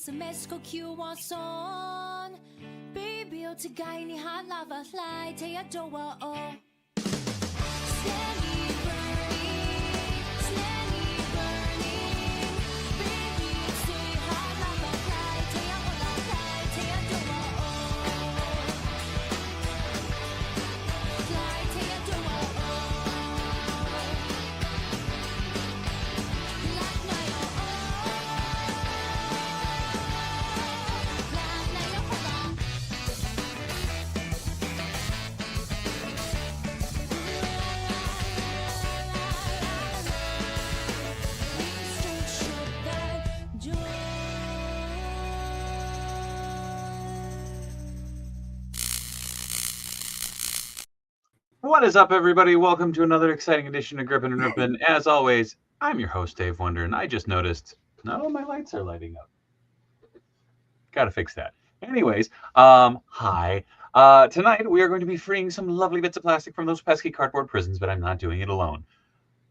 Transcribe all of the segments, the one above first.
SMS ก็คิววอซอนบีบิลที่ไกนี่ฮาร์ดลาบะไลเทียโจวาโอWhat is up, everybody? Welcome to another exciting edition of Grippin and Rippin. As always, I'm your host, Dave Wonder, and I just noticed none of my lights are lighting up. Gotta fix that. Anyways, hi. Tonight we are going to be freeing some lovely bits of plastic from those pesky cardboard prisons, but I'm not doing it alone.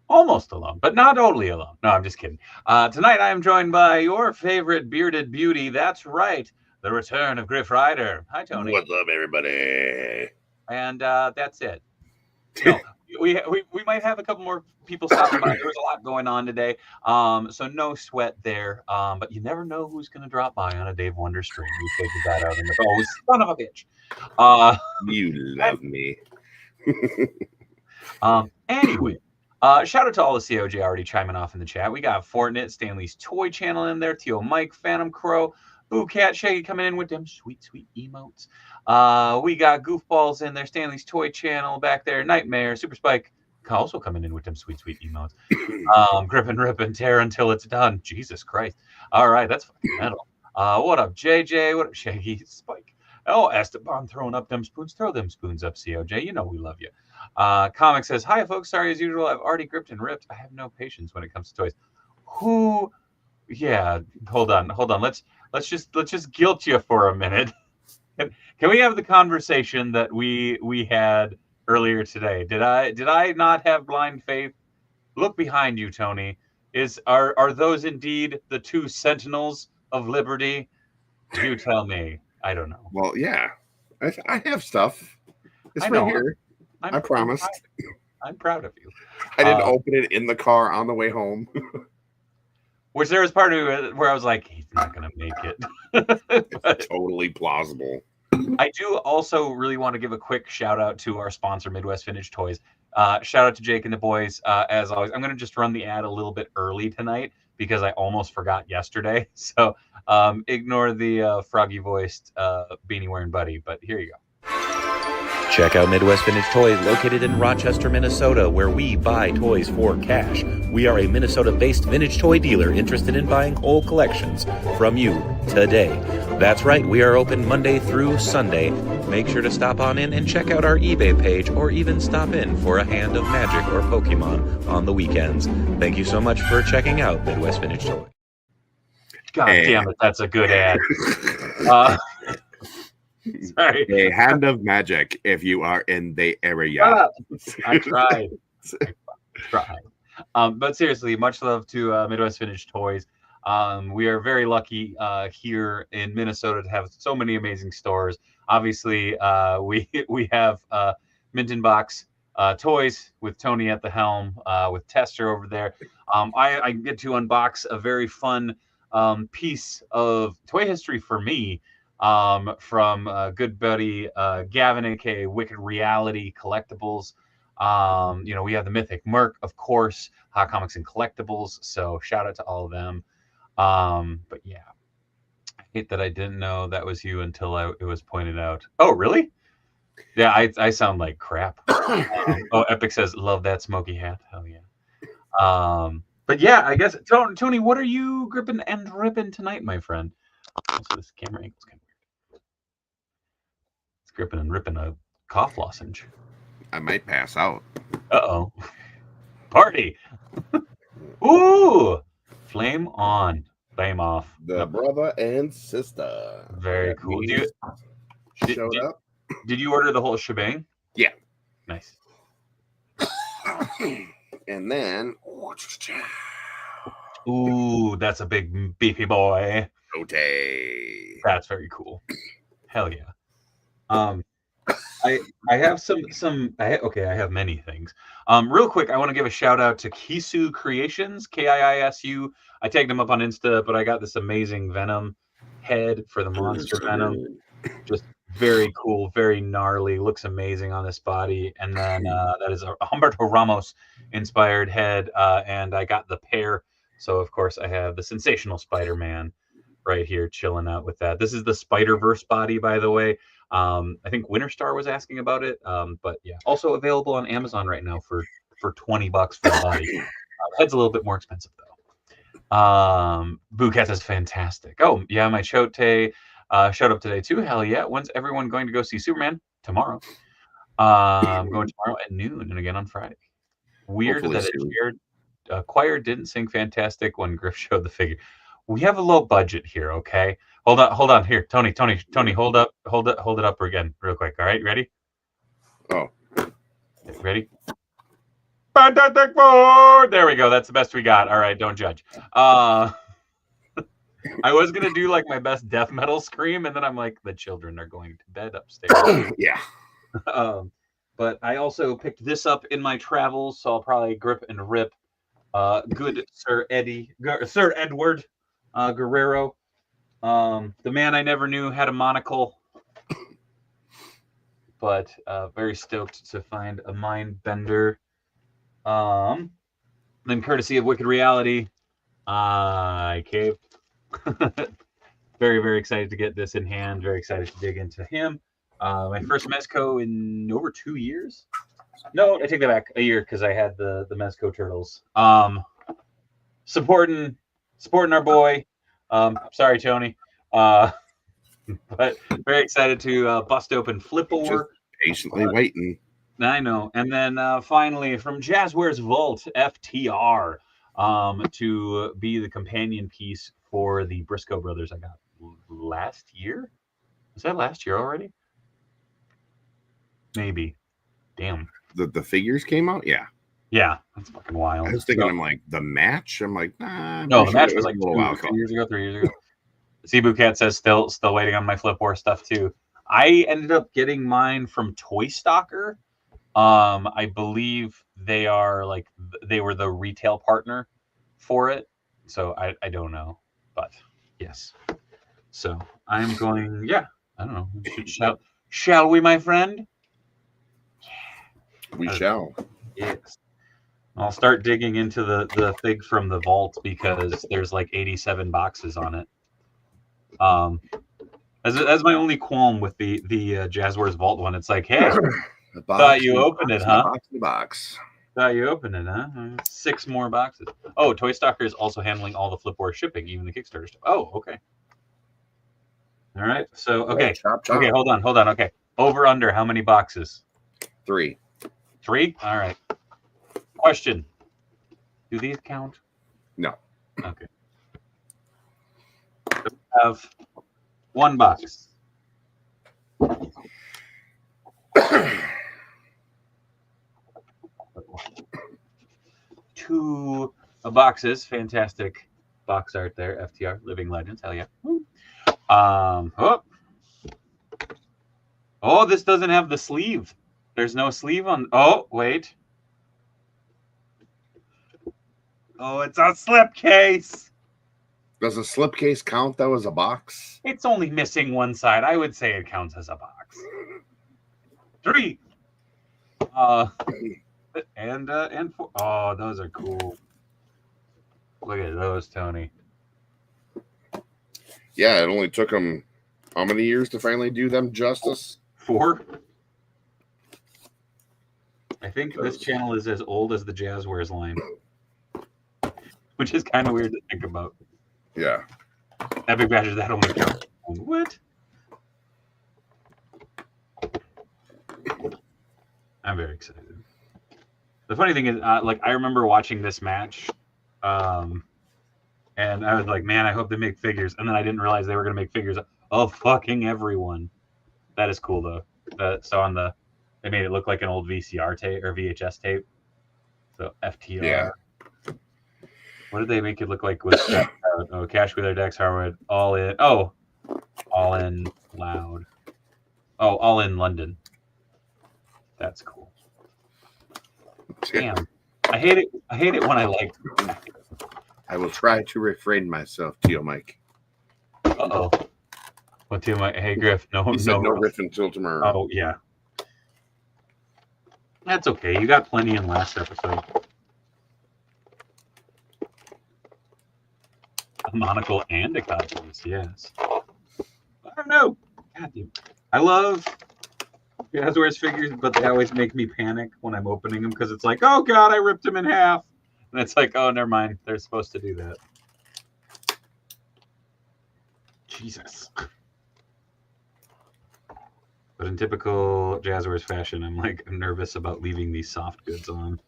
Almost alone, but not totally alone. No, I'm just kidding. Tonight I am joined by your favorite bearded beauty. That's right, the return of Griff Ryder. Hi, Tony. What's up, everybody? And that's it. No, we might have a couple more people stopping by. There was a lot going on today, so no sweat there. But you never know who's going to drop by on a Dave Wonder stream. We figured that out in the son of a bitch. You love me. Anyway, shout out to all the COJ already chiming off in the chat. We got Fortnite, Stanley's Toy Channel in there, Tio Mike, Phantom Crow, Boo Cat, Shaggy coming in with them sweet emotes. We got Goofballs in there, Stanley's Toy Channel back there, Nightmare, Super Spike also coming in with them sweet emotes. Grippin, Rippin, tear until it's done. Jesus Christ. All right, that's fucking metal. What up, JJ? What up, Shaggy? Spike. Oh, Esteban throwing up them spoons. Throw them spoons up, COJ. You know we love you. Comic says, hi, folks. Sorry, as usual, I've already gripped and ripped. I have no patience when it comes to toys. Who? Yeah, hold on. Let's just guilt you for a minute. Can we have the conversation that we had earlier today? Did I not have blind faith? Look behind you, Tony. Are those indeed the two sentinels of liberty? Do tell me. I don't know. Well, yeah, I have stuff. It's right here. I promised. I'm proud of you. I didn't open it in the car on the way home. Which there was part of it where I was like, he's not going to make it. But totally plausible. I do also really want to give a quick shout out to our sponsor, Midwest Vintage Toys. Shout out to Jake and the boys. As always, I'm going to just run the ad a little bit early tonight because I almost forgot yesterday. So ignore the froggy-voiced beanie-wearing buddy, but here you go. Check out Midwest Vintage Toys, located in Rochester, Minnesota, where we buy toys for cash. We are a Minnesota-based vintage toy dealer interested in buying whole collections from you today. That's right, we are open Monday through Sunday. Make sure to stop on in and check out our eBay page, or even stop in for a hand of Magic or Pokemon on the weekends. Thank you so much for checking out Midwest Vintage Toys. God damn it, that's a good ad. Sorry. A hand of magic if you are in the area. I tried. But seriously, much love to Midwest Vintage Toys. We are very lucky here in Minnesota to have so many amazing stores. Obviously, we have Mint in Box Toys with Tony at the helm, with Tester over there. I get to unbox a very fun piece of toy history for me. From good buddy Gavin, aka Wicked Reality Collectibles. We have the Mythic Merc, of course, Hot Comics and Collectibles. So shout out to all of them. But yeah, I hate that I didn't know that was you until it was pointed out. Oh, really? Yeah, I sound like crap. Epic says, love that smoky hat. Hell yeah. But yeah, I guess, Tony, what are you gripping and ripping tonight, my friend? Also, this camera angle's kind of weird. It's gripping and ripping a cough lozenge. I might pass out. Uh-oh. Party. Ooh. Flame on. Flame off. The brother and sister. Very cool. Did you order the whole shebang? Yeah. Nice. And then... Ooh, that's a big beefy boy. Ote. That's very cool. Hell yeah. I have I have many things. Real quick, I want to give a shout out to Kisu Creations, Kiisu. I tagged him up on Insta, but I got this amazing Venom head for the monster Venom. Just very cool, very gnarly, looks amazing on this body. And then that is a Humberto Ramos inspired head, and I got the pair. So of course I have the Sensational Spider-Man right here chilling out with that. This is the Spider-Verse body, by the way. I think Winterstar was asking about it, but yeah, also available on Amazon right now for $20 for the body. Head's a little bit more expensive though. Boocat is fantastic. Oh yeah, my Chote showed up today too. Hell yeah! When's everyone going to go see Superman? Tomorrow. I'm going tomorrow at noon and again on Friday. Weird Hopefully that a choir didn't sing fantastic when Griff showed the figure. We have a low budget here, okay? Hold on. Here, Tony, hold it up again, real quick. All right, ready? Oh, ready? Fantastic Four. There we go. That's the best we got. All right, don't judge. I was gonna do like my best death metal scream, and then I'm like, the children are going to bed upstairs. yeah. But I also picked this up in my travels, so I'll probably grip and rip. Good Sir Edward Guerrero. The man I never knew had a monocle, but very stoked to find a mind bender. Then courtesy of Wicked Reality, I caved. Very, very excited to get this in hand. Very excited to dig into him. My first Mezco in over 2 years. No, I take that back. A year, because I had the Mezco Turtles. Supporting our boy. Sorry, Tony. But very excited to bust open Flipor. Patiently waiting. I know. And then finally from Jazzware's Vault FTR to be the companion piece for the Briscoe brothers I got last year. Was that last year already? Maybe. Damn. The figures came out? Yeah. Yeah, that's fucking wild. I was thinking, I'm like, the match? I'm like, nah. No, the match was like 2 years ago, 3 years ago. Cebu Cat says still waiting on my Flip War stuff too. I ended up getting mine from Toy Stalker. I believe they were the retail partner for it. So I don't know. But yes. So I'm going, yeah, I don't know. Shall we, my friend? We shall. Yes. I'll start digging into the fig from the vault because there's like 87 boxes on it. As my only qualm with the Jazzwares Vault one, it's like, hey, thought you opened it, huh? Thought you opened it, huh? 6 more boxes. Oh, Toy Stalker is also handling all the Flipboard shipping, even the Kickstarter stuff. Oh, okay. All right. So okay, okay, hold on. Okay, over under how many boxes? 3. 3. All right. Question: do these count? No. Okay. So we have 1 box. 2 boxes. Fantastic box art there. FTR Living Legends. Hell yeah. Oh, this doesn't have the sleeve. There's no sleeve on. Oh, wait. Oh, it's a slipcase. Does a slipcase count though as a box? It's only missing one side. I would say it counts as a box. 3. And 4. Oh, those are cool. Look at those, Tony. Yeah, it only took them how many years to finally do them justice? 4. I think this channel is as old as the Jazzwares line, which is kind of weird to think about. Yeah. Epic Badgers, that only counts. What? I'm very excited. The funny thing is, I remember watching this match, and I was like, man, I hope they make figures. And then I didn't realize they were going to make figures of fucking everyone. That is cool, though. So they made it look like an old VCR tape or VHS tape. So FTR. Yeah. What did they make it look like with Oh, Cash Wheeler, Dex Harwood, all in. Oh, all in loud. Oh, all in London. That's cool. Damn. I hate it. I hate it when I like. I will try to refrain myself, Tio Mike. Uh-oh. What Tio Mike? Hey, Griff. No riff until tomorrow. Oh, yeah. That's okay. You got plenty in last episode. A monocle and a codpiece, yes. I don't know. God damn. I love Jazzwares figures, but they always make me panic when I'm opening them because it's like, oh god, I ripped them in half. And it's like, oh, never mind. They're supposed to do that. Jesus. But in typical Jazzwares fashion, I'm nervous about leaving these soft goods on.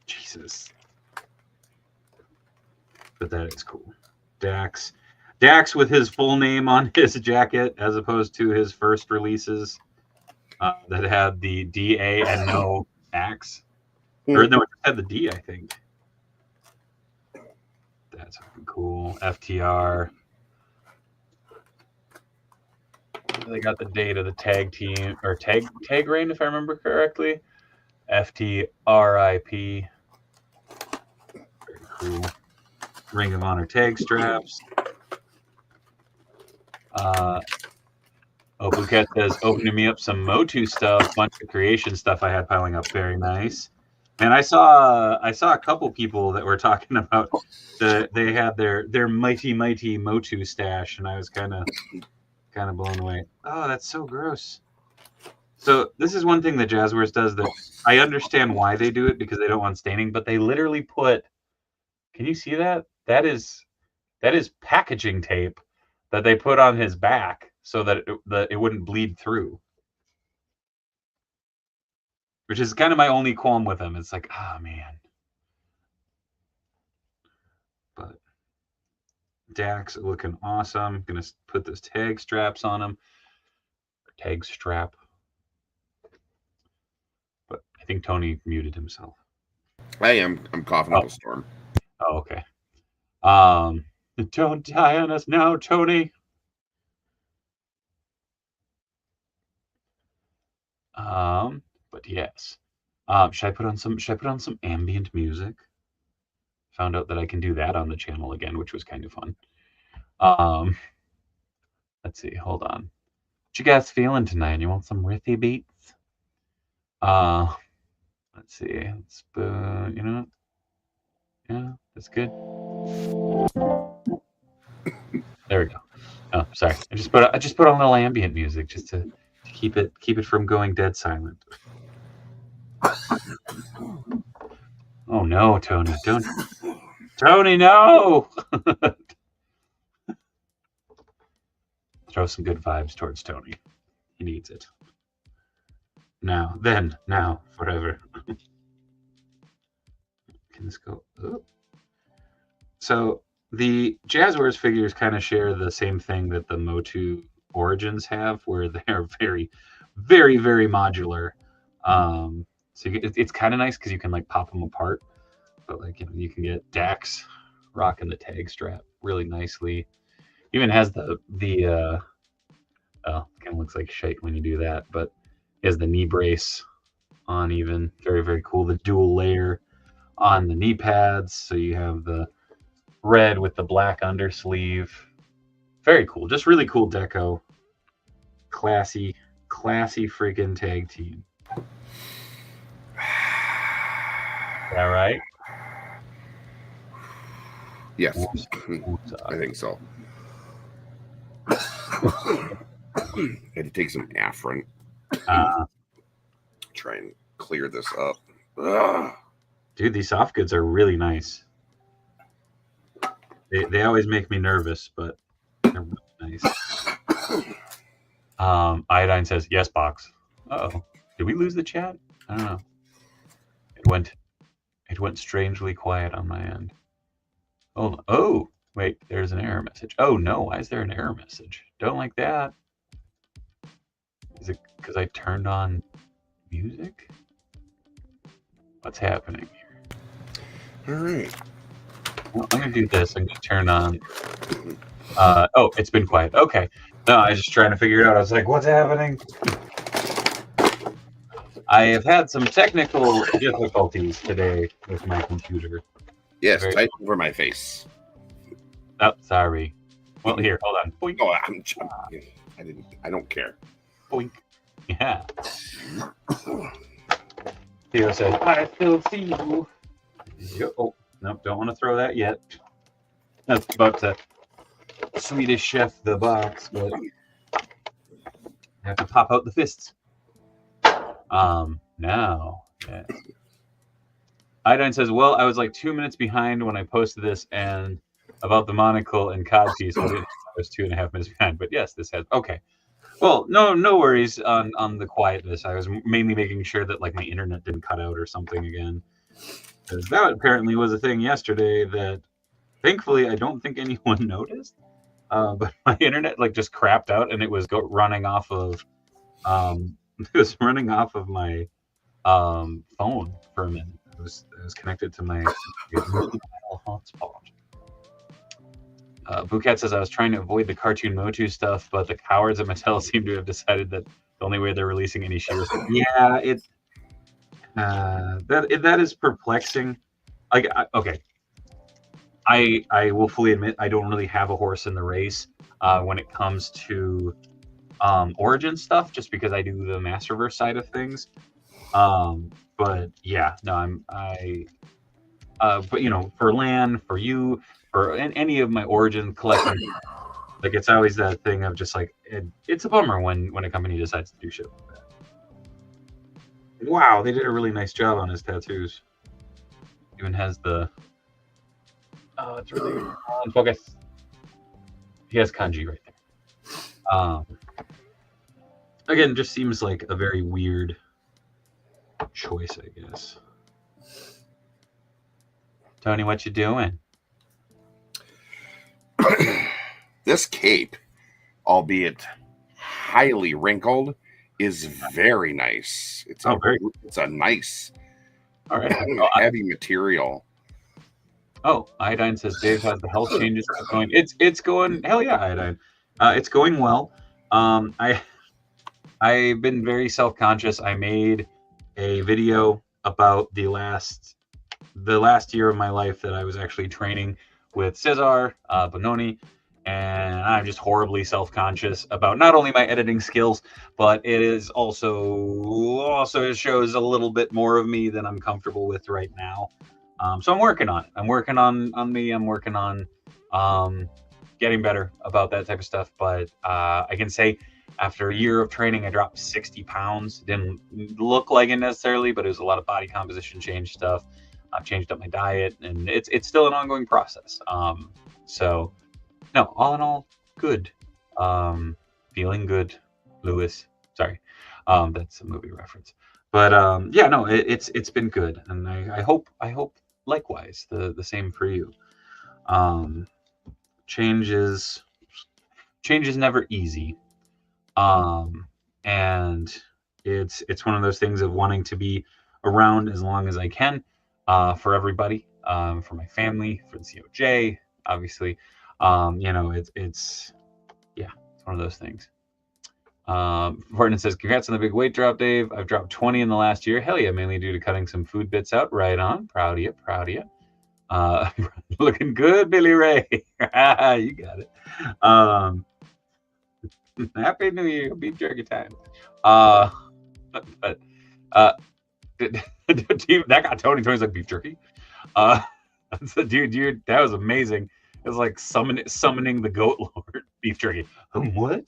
Jesus. But that is cool. Dax with his full name on his jacket as opposed to his first releases that had the DA and no Axe. Or no, it had the D, I think. That's fucking cool. FTR. They got the date of the tag team or tag reign, if I remember correctly. FTRIP. Very cool. Ring of Honor tag straps. Bouquet says, opening me up some Motu stuff, bunch of creation stuff I had piling up. Very nice. And I saw a couple people that were talking about they had their mighty Motu stash, and I was kind of blown away. Oh, that's so gross. So this is one thing that Jazzwares does that I understand why they do it, because they don't want staining, but they literally put, can you see that? That is packaging tape that they put on his back so that it wouldn't bleed through. Which is kind of my only qualm with them. It's like, ah, man. But Dax looking awesome. Gonna put those tag straps on him. Tag strap. But I think Tony muted himself. I am. I'm coughing up a storm. Oh, okay. Don't die on us now, Tony. But yes. Should I put on some ambient music? Found out that I can do that on the channel again, which was kind of fun. Let's see, hold on. What you guys feeling tonight? You want some riffy beats? Let's see. You know, yeah, that's good. There we go. Oh, sorry. I just put on a little ambient music just to keep it from going dead silent. Oh no, Tony! Don't, Tony, no! Throw some good vibes towards Tony. He needs it. Now, then, now, forever. Can this go? Oh. So the Jazzwares figures kind of share the same thing that the Motu Origins have, where they're very, very, very modular. So it's kind of nice because you can like pop them apart, but like you can get Dax rocking the tag strap really nicely. Even has the kind of looks like shite when you do that, but he has the knee brace on, even very, very cool. The dual layer on the knee pads, so you have the red with the black undersleeve. Very cool, just really cool deco. Classy freaking tag team. Is that right? Yes, I think so. I had to take some Afrin. Try and clear this up. Dude, these soft goods are really nice. They always make me nervous, but they're really nice. Iodine says, yes, box. Uh-oh. Did we lose the chat? I don't know. It went strangely quiet on my end. Hold on. Oh, wait, there's an error message. Oh, no, why is there an error message? Don't like that. Is it because I turned on music? What's happening here? All right. Well, I'm gonna do this. I'm gonna turn on. Oh, it's been quiet. Okay. No, I was just trying to figure it out. I was like, what's happening? I have had some technical difficulties today with my computer. Yes, type over my face. Oh, sorry. Well, here, hold on. Boink. Oh, I don't care. Boink. Yeah. Theo said, I still see you. Oh, no, don't want to throw that yet. That's about to Swedish chef the box, but I have to pop out the fists. Now. Yeah. Iodine says, well, I was like 2 minutes behind when I posted this and about the monocle and cod piece. I was 2.5 minutes behind, but yes, this has, okay. Well, no worries on the quietness. I was mainly making sure that like my internet didn't cut out or something again. Because that apparently was a thing yesterday that thankfully I don't think anyone noticed. But my internet like just crapped out and it was running off of my phone for a minute. It was connected to my hotspot. Bukat says, I was trying to avoid the cartoon Motu stuff, but the cowards at Mattel seem to have decided that the only way they're releasing any Shears. Yeah, that is perplexing. Like, okay, I will fully admit I don't really have a horse in the race when it comes to Origin stuff, just because I do the Masterverse side of things. But yeah, no, but you know, for LAN, for you, for any of my Origin collection, like it's always that thing of just like it's a bummer when a company decides to do shit like that. Wow, they did a really nice job on his tattoos. Even has the it's really on focus. He has kanji right there. Again, just seems like a very weird choice, I guess. Tony, what you doing? This cape, albeit highly wrinkled, is very nice. It's a nice, all right, heavy material. Oh, Iodine says Dave has the health changes going. It's going. Hell yeah, Iodine. It's going well. I've been very self-conscious. I made a video about the last year of my life that I was actually training with Cesar Bononi, and I'm just horribly self-conscious about not only my editing skills, but it is also it shows a little bit more of me than I'm comfortable with right now. So I'm working on it. I'm working on me. I'm working on getting better about that type of stuff. But I can say after a year of training, I dropped 60 pounds. Didn't look like it necessarily, but it was a lot of body composition change stuff. I've changed up my diet, and it's still an ongoing process. So no, all in all, good. Feeling good, Lewis. Sorry, that's a movie reference. But yeah, no, it's been good, and I hope likewise the same for you. Change is never easy, and it's one of those things of wanting to be around as long as I can for everybody, for my family, for the COJ, obviously. You know, it's one of those things. Fortin says, congrats on the big weight drop, Dave. I've dropped 20 in the last year. Hell yeah, mainly due to cutting some food bits out. Right on. Proud of you. Looking good, Billy Ray. You got it. Happy New Year. Beef jerky time. That got Tony's like beef jerky. Dude, that was amazing. It was like summoning the goat lord. Beef jerky. What?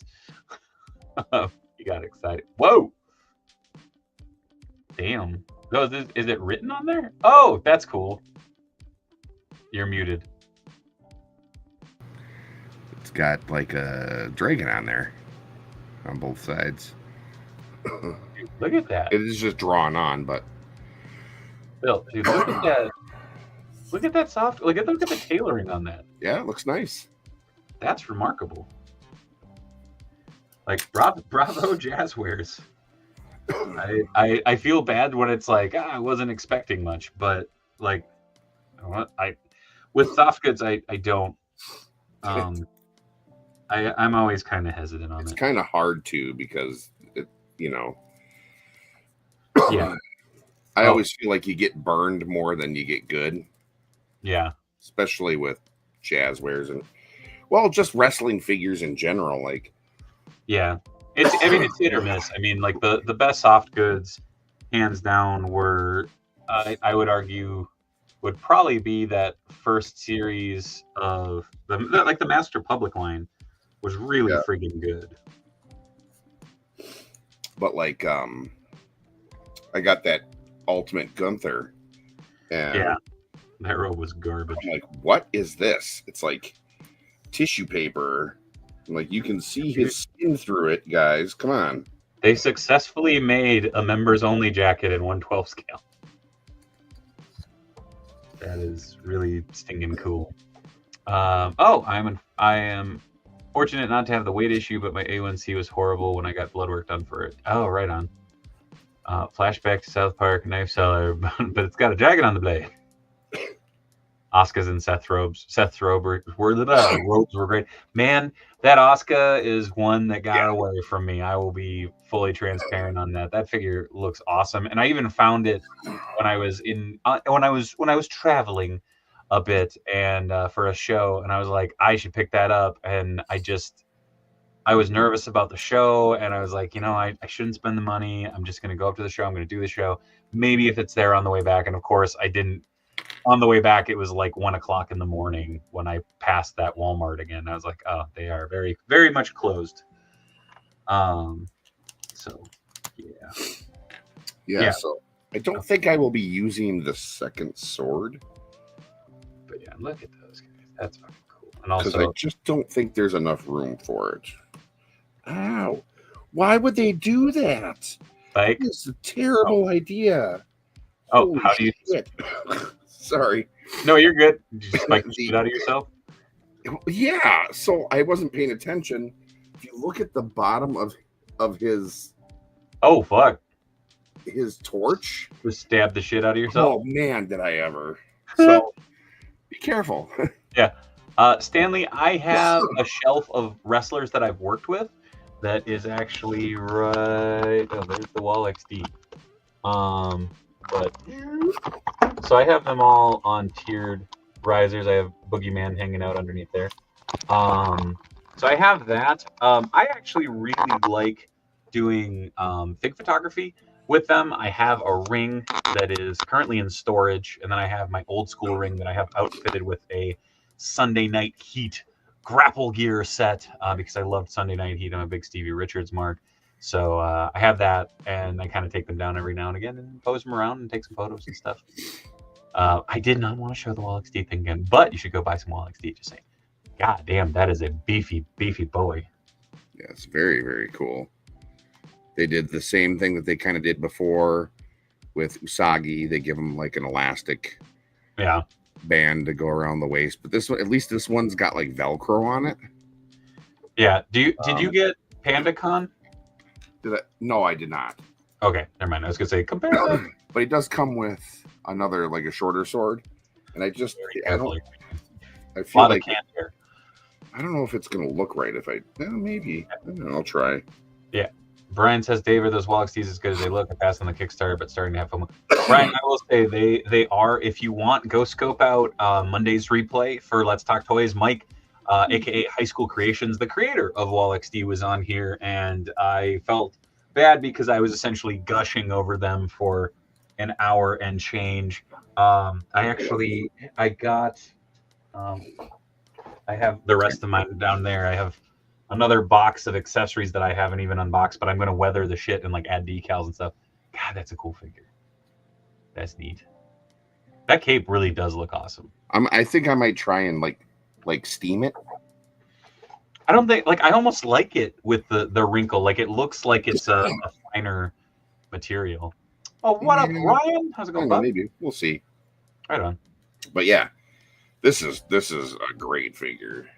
You got excited. Whoa. Damn. So is it written on there? Oh, that's cool. You're muted. It's got like a dragon on there on both sides. Dude, look at that. It is just drawn on, but Bill, dude, look at that. Look at that soft. Look at the tailoring on that. yeah, it looks nice. That's remarkable. Like bravo Jazzwares. I feel bad when it's like I wasn't expecting much, but like With soft goods, I don't. I'm always kind of hesitant on It's it. kind of hard to because yeah. I always feel like you get burned more than you get good. Yeah, especially with jazzwares and just wrestling figures in general. Like, yeah, it's hit or miss. I mean, like the best soft goods, hands down, were I would argue would probably be that first series of the Master Public line was really friggin' good. But like, I got that Ultimate Gunther, and that robe was garbage. I'm like, what is this? It's like tissue paper. I'm like, you can see his skin through it, guys. Come on. They successfully made a members only jacket in 1/12 scale. That is really stinging cool. I am fortunate not to have the weight issue, but my A1C was horrible when I got blood work done for it. Oh, right on. Flashback to South Park, knife seller, but it's got a jacket on the blade. Asuka's and Seth's robes. Seth's robes were great. Man, that Asuka is one that got away from me. I will be fully transparent on that. That figure looks awesome, and I even found it when I was traveling a bit and for a show, and I was like, I should pick that up, and I was nervous about the show, and I was like, I shouldn't spend the money. I'm just going to go up to the show. I'm going to do the show. Maybe if it's there on the way back. And of course, I didn't. On the way back, it was like 1:00 in the morning when I passed that Walmart again. I was like, oh, they are very, very much closed. So, yeah. So I don't think I will be using the second sword. But yeah, look at those guys. That's fucking cool. And also, because I just don't think there's enough room for it. Ow! Why would they do that? Like, it's a terrible idea. Oh, Holy how do you? Shit. Sorry. No, you're good. Did you spike the shit out of yourself? Yeah. So I wasn't paying attention. If you look at the bottom of his. Oh fuck! His torch. Just stab the shit out of yourself. Oh man, did I ever! So be careful. Yeah. Stanley, I have a shelf of wrestlers that I've worked with that is actually right. Oh, there's the Wall XD. But so I have them all on tiered risers. I have Boogeyman hanging out underneath there. So I have that. I actually really like doing fig photography with them. I have a ring that is currently in storage, and then I have my old school ring that I have outfitted with a Sunday Night Heat grapple gear set because I loved Sunday Night Heat. I'm a big Stevie Richards mark. So I have that, and I kind of take them down every now and again and pose them around and take some photos and stuff. I did not want to show the Wall XD thing again, but you should go buy some Wall XD. Just saying. God damn, that is a beefy, beefy boy. Yeah, it's very, very cool. They did the same thing that they kind of did before with Usagi. They give him like an elastic band to go around the waist. But this one, at least this one's got like Velcro on it. Yeah. Did you get PandaCon? No, I did not. Okay, never mind. I was gonna say compare them. But it does come with another like a shorter sword. And I feel like I don't know if it's gonna look right if maybe. I don't know, I'll try. Yeah. Brian says, David, those Wall XDs as good as they look. I passed on the Kickstarter, but starting to have fun with. Brian, I will say they are. If you want, go scope out Monday's replay for Let's Talk Toys. Mike, aka High School Creations, the creator of Wall XD, was on here, and I felt bad because I was essentially gushing over them for an hour and change. I have the rest of mine down there. I have another box of accessories that I haven't even unboxed, but I'm going to weather the shit and like add decals and stuff. God, that's a cool figure. That's neat. That cape really does look awesome. I think I might try and like steam it. I don't think I almost like it with the wrinkle. Like it looks like it's a finer material. Oh, what up, Ryan? How's it going, bud? Maybe we'll see. Right on. But yeah, this is a great figure.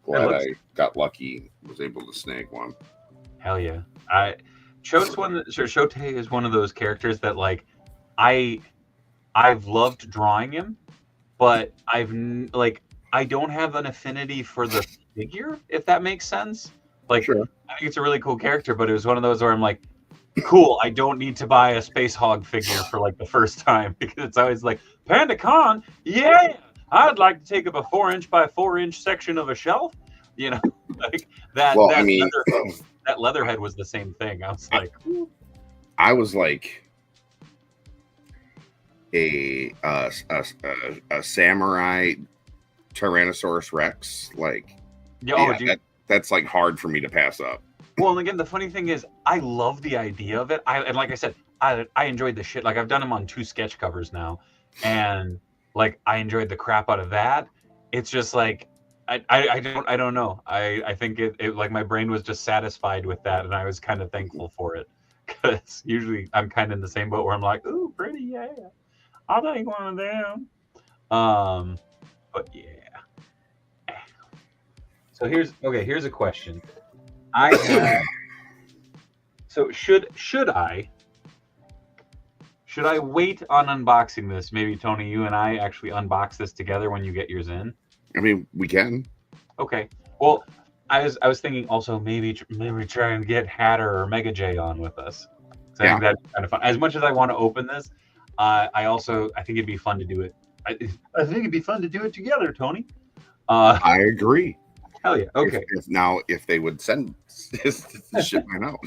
Glad I got lucky, was able to snag one. Hell yeah! Shote is one of those characters that like I've loved drawing him, but I don't have an affinity for the figure, if that makes sense. Like, Sure. I think it's a really cool character, but it was one of those where I'm like, cool, I don't need to buy a Space Hog figure for like the first time, because it's always like, Panda Con, yeah, I'd like to take up a 4-inch by 4-inch section of a shelf, you know, like that. Well, that Leatherhead was the same thing. I was like, ooh. I was like a samurai Tyrannosaurus Rex, like, that's like hard for me to pass up. Well, and again, the funny thing is, I love the idea of it. And like I said, I enjoyed the shit. Like, I've done them on 2 sketch covers now, and like I enjoyed the crap out of that. It's just like I don't know. I think it like my brain was just satisfied with that, and I was kind of thankful for it, because usually I'm kind of in the same boat where I'm like, ooh, pretty, yeah, I'll take one of them. But yeah. So here's a question. So should I wait on unboxing this? Maybe Tony, you and I actually unbox this together when you get yours in. I mean, we can. Okay. Well, I was thinking also maybe try and get Hatter or Mega J on with us. I think that's kind of fun. As much as I want to open this, I think it'd be fun to do it. I think it'd be fun to do it together, Tony. I agree. Hell yeah. Okay. If they would send this shipment out.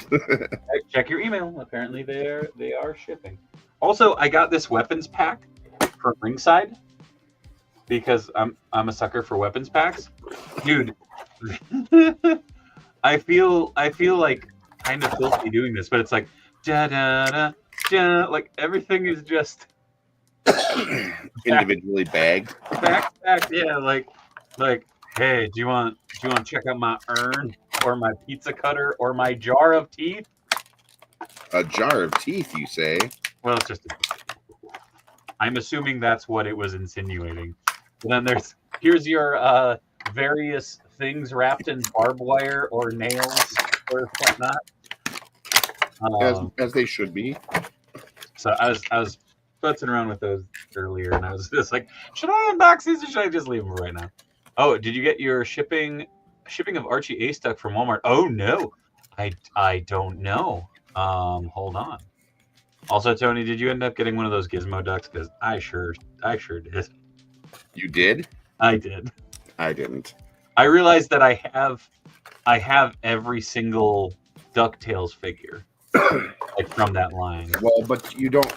Check your email. Apparently they are shipping. Also, I got this weapons pack from Ringside because I'm a sucker for weapons packs. Dude, I feel like kind of filthy doing this, but it's like da da da da, like everything is just individually bagged. Back, yeah, like hey, do you want to check out my urn or my pizza cutter or my jar of teeth? A jar of teeth, you say? Well, it's just I'm assuming that's what it was insinuating. And then here's your various things wrapped in barbed wire or nails or whatnot. As they should be. So I was futzing around with those earlier, and I was just like, should I unbox these or should I just leave them right now? Oh, did you get your shipping of Archie A-Stuck from Walmart? Oh no, I don't know. Hold on. Also, Tony, did you end up getting one of those Gizmo ducks? Because I sure did. You did? I did. I didn't. I realized that I have every single DuckTales figure like from that line. Well, but you don't.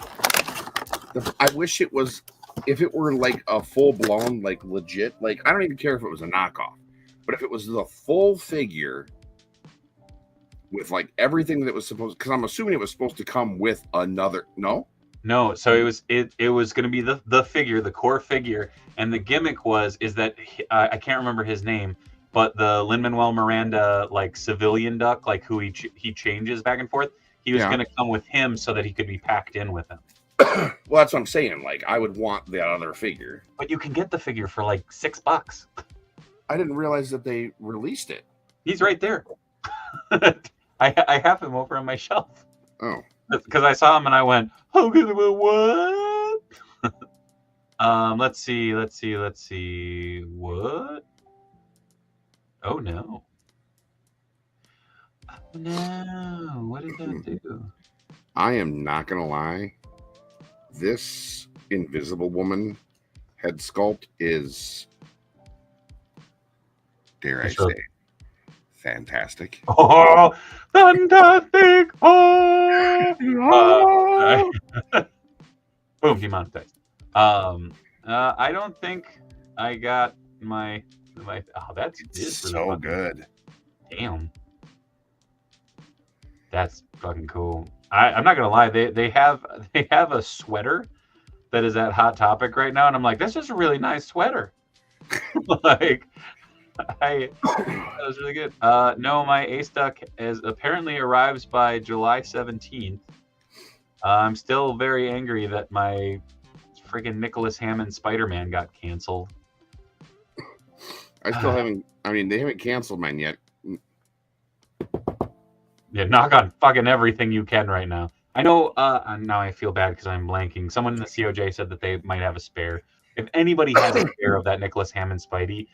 I wish it was. If it were like a full blown, like legit, like I don't even care if it was a knockoff, but if it was the full figure with like everything that was supposed, because I'm assuming it was supposed to come with another. No, so it was going to be the figure, the core figure, and the gimmick is that I can't remember his name, but the Lin-Manuel Miranda like civilian duck, like who he changes back and forth, he was going to come with him so that he could be packed in with him. Well, that's what I'm saying. Like, I would want the other figure, but you can get the figure for like $6. I didn't realize that they released it. He's right there. I have him over on my shelf. Oh, because I saw him and I went, okay, what? Let's see. What? Oh no. No. What did that do? I am not gonna lie. This Invisible Woman head sculpt is, dare I say, fantastic. Oh, fantastic! Oh, boom, demonetized. I don't think I got my. Oh, that's so really good. Damn, that's fucking cool. I'm not gonna lie, they have a sweater that is at Hot Topic right now, and I'm like, that's just a really nice sweater. Like, that was really good. No, my A-Stuck apparently arrives by July 17th. I'm still very angry that my freaking Nicholas Hammond Spider-Man got canceled. I still haven't. I mean, they haven't canceled mine yet. Yeah, knock on fucking everything you can right now. I know. Now I feel bad because I'm blanking. Someone in the COJ said that they might have a spare. if anybody has a pair of that Nicholas Hammond Spidey,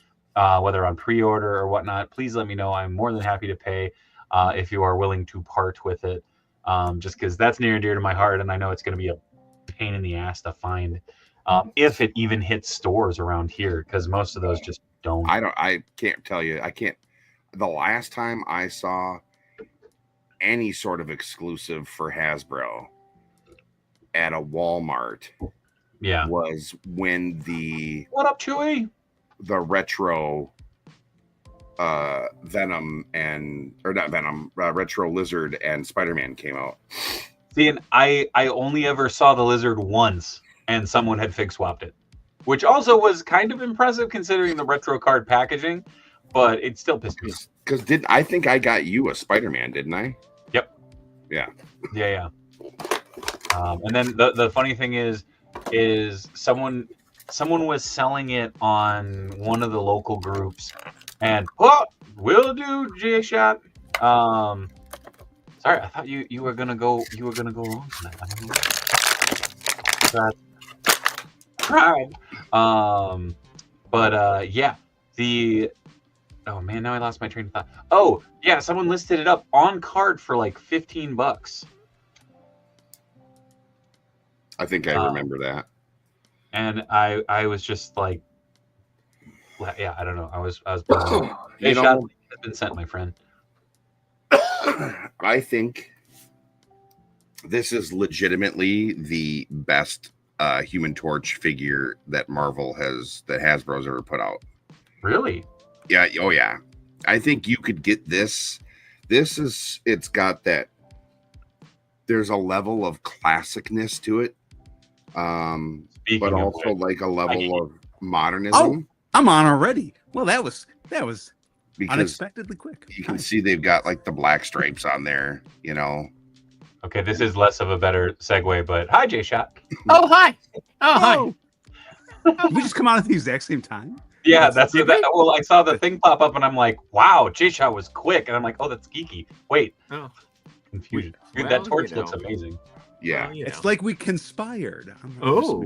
whether on pre-order or whatnot, please let me know. I'm more than happy to pay if you are willing to part with it, just because that's near and dear to my heart, and I know it's going to be a pain in the ass to find if it even hits stores around here, because most of those just don't. I can't tell you. I can't. The last time I saw any sort of exclusive for Hasbro at a Walmart, was when the what up, Chewy? The retro Venom retro Lizard and Spider-Man came out. See, and I only ever saw the Lizard once, and someone had fig swapped it, which also was kind of impressive considering the retro card packaging, but it still pissed me off. Because I think I got you a Spider-Man, didn't I? Yep. Yeah. And then the funny thing is someone was selling it on one of the local groups, and will do, J-Shot. Sorry, I thought you were gonna go along tonight. I don't know. Right. Oh man, now I lost my train of thought. Oh yeah, someone listed it up on card for like $15. I think I remember that. And I was just like, yeah, I don't know. I was you know, has been sent, my friend. I think this is legitimately the best Human Torch figure that Hasbro's ever put out. Really? Yeah. Oh yeah. I think you could get this. It's got that. There's a level of classicness to it. But also like a level of modernism. Oh, I'm on already. Well, that was because unexpectedly quick. You can see they've got like the black stripes on there, you know. Okay, this is less of a better segue, but hi, J-Shot. Oh, hi. Hi. Did we just come out at the exact same time? Yeah, well, I saw the thing pop up and I'm like, wow, J-Shot was quick. And I'm like, oh, that's Geeky. Wait. Oh. Confusion. Dude, that torch looks amazing. Yeah. Well, it's like we conspired. So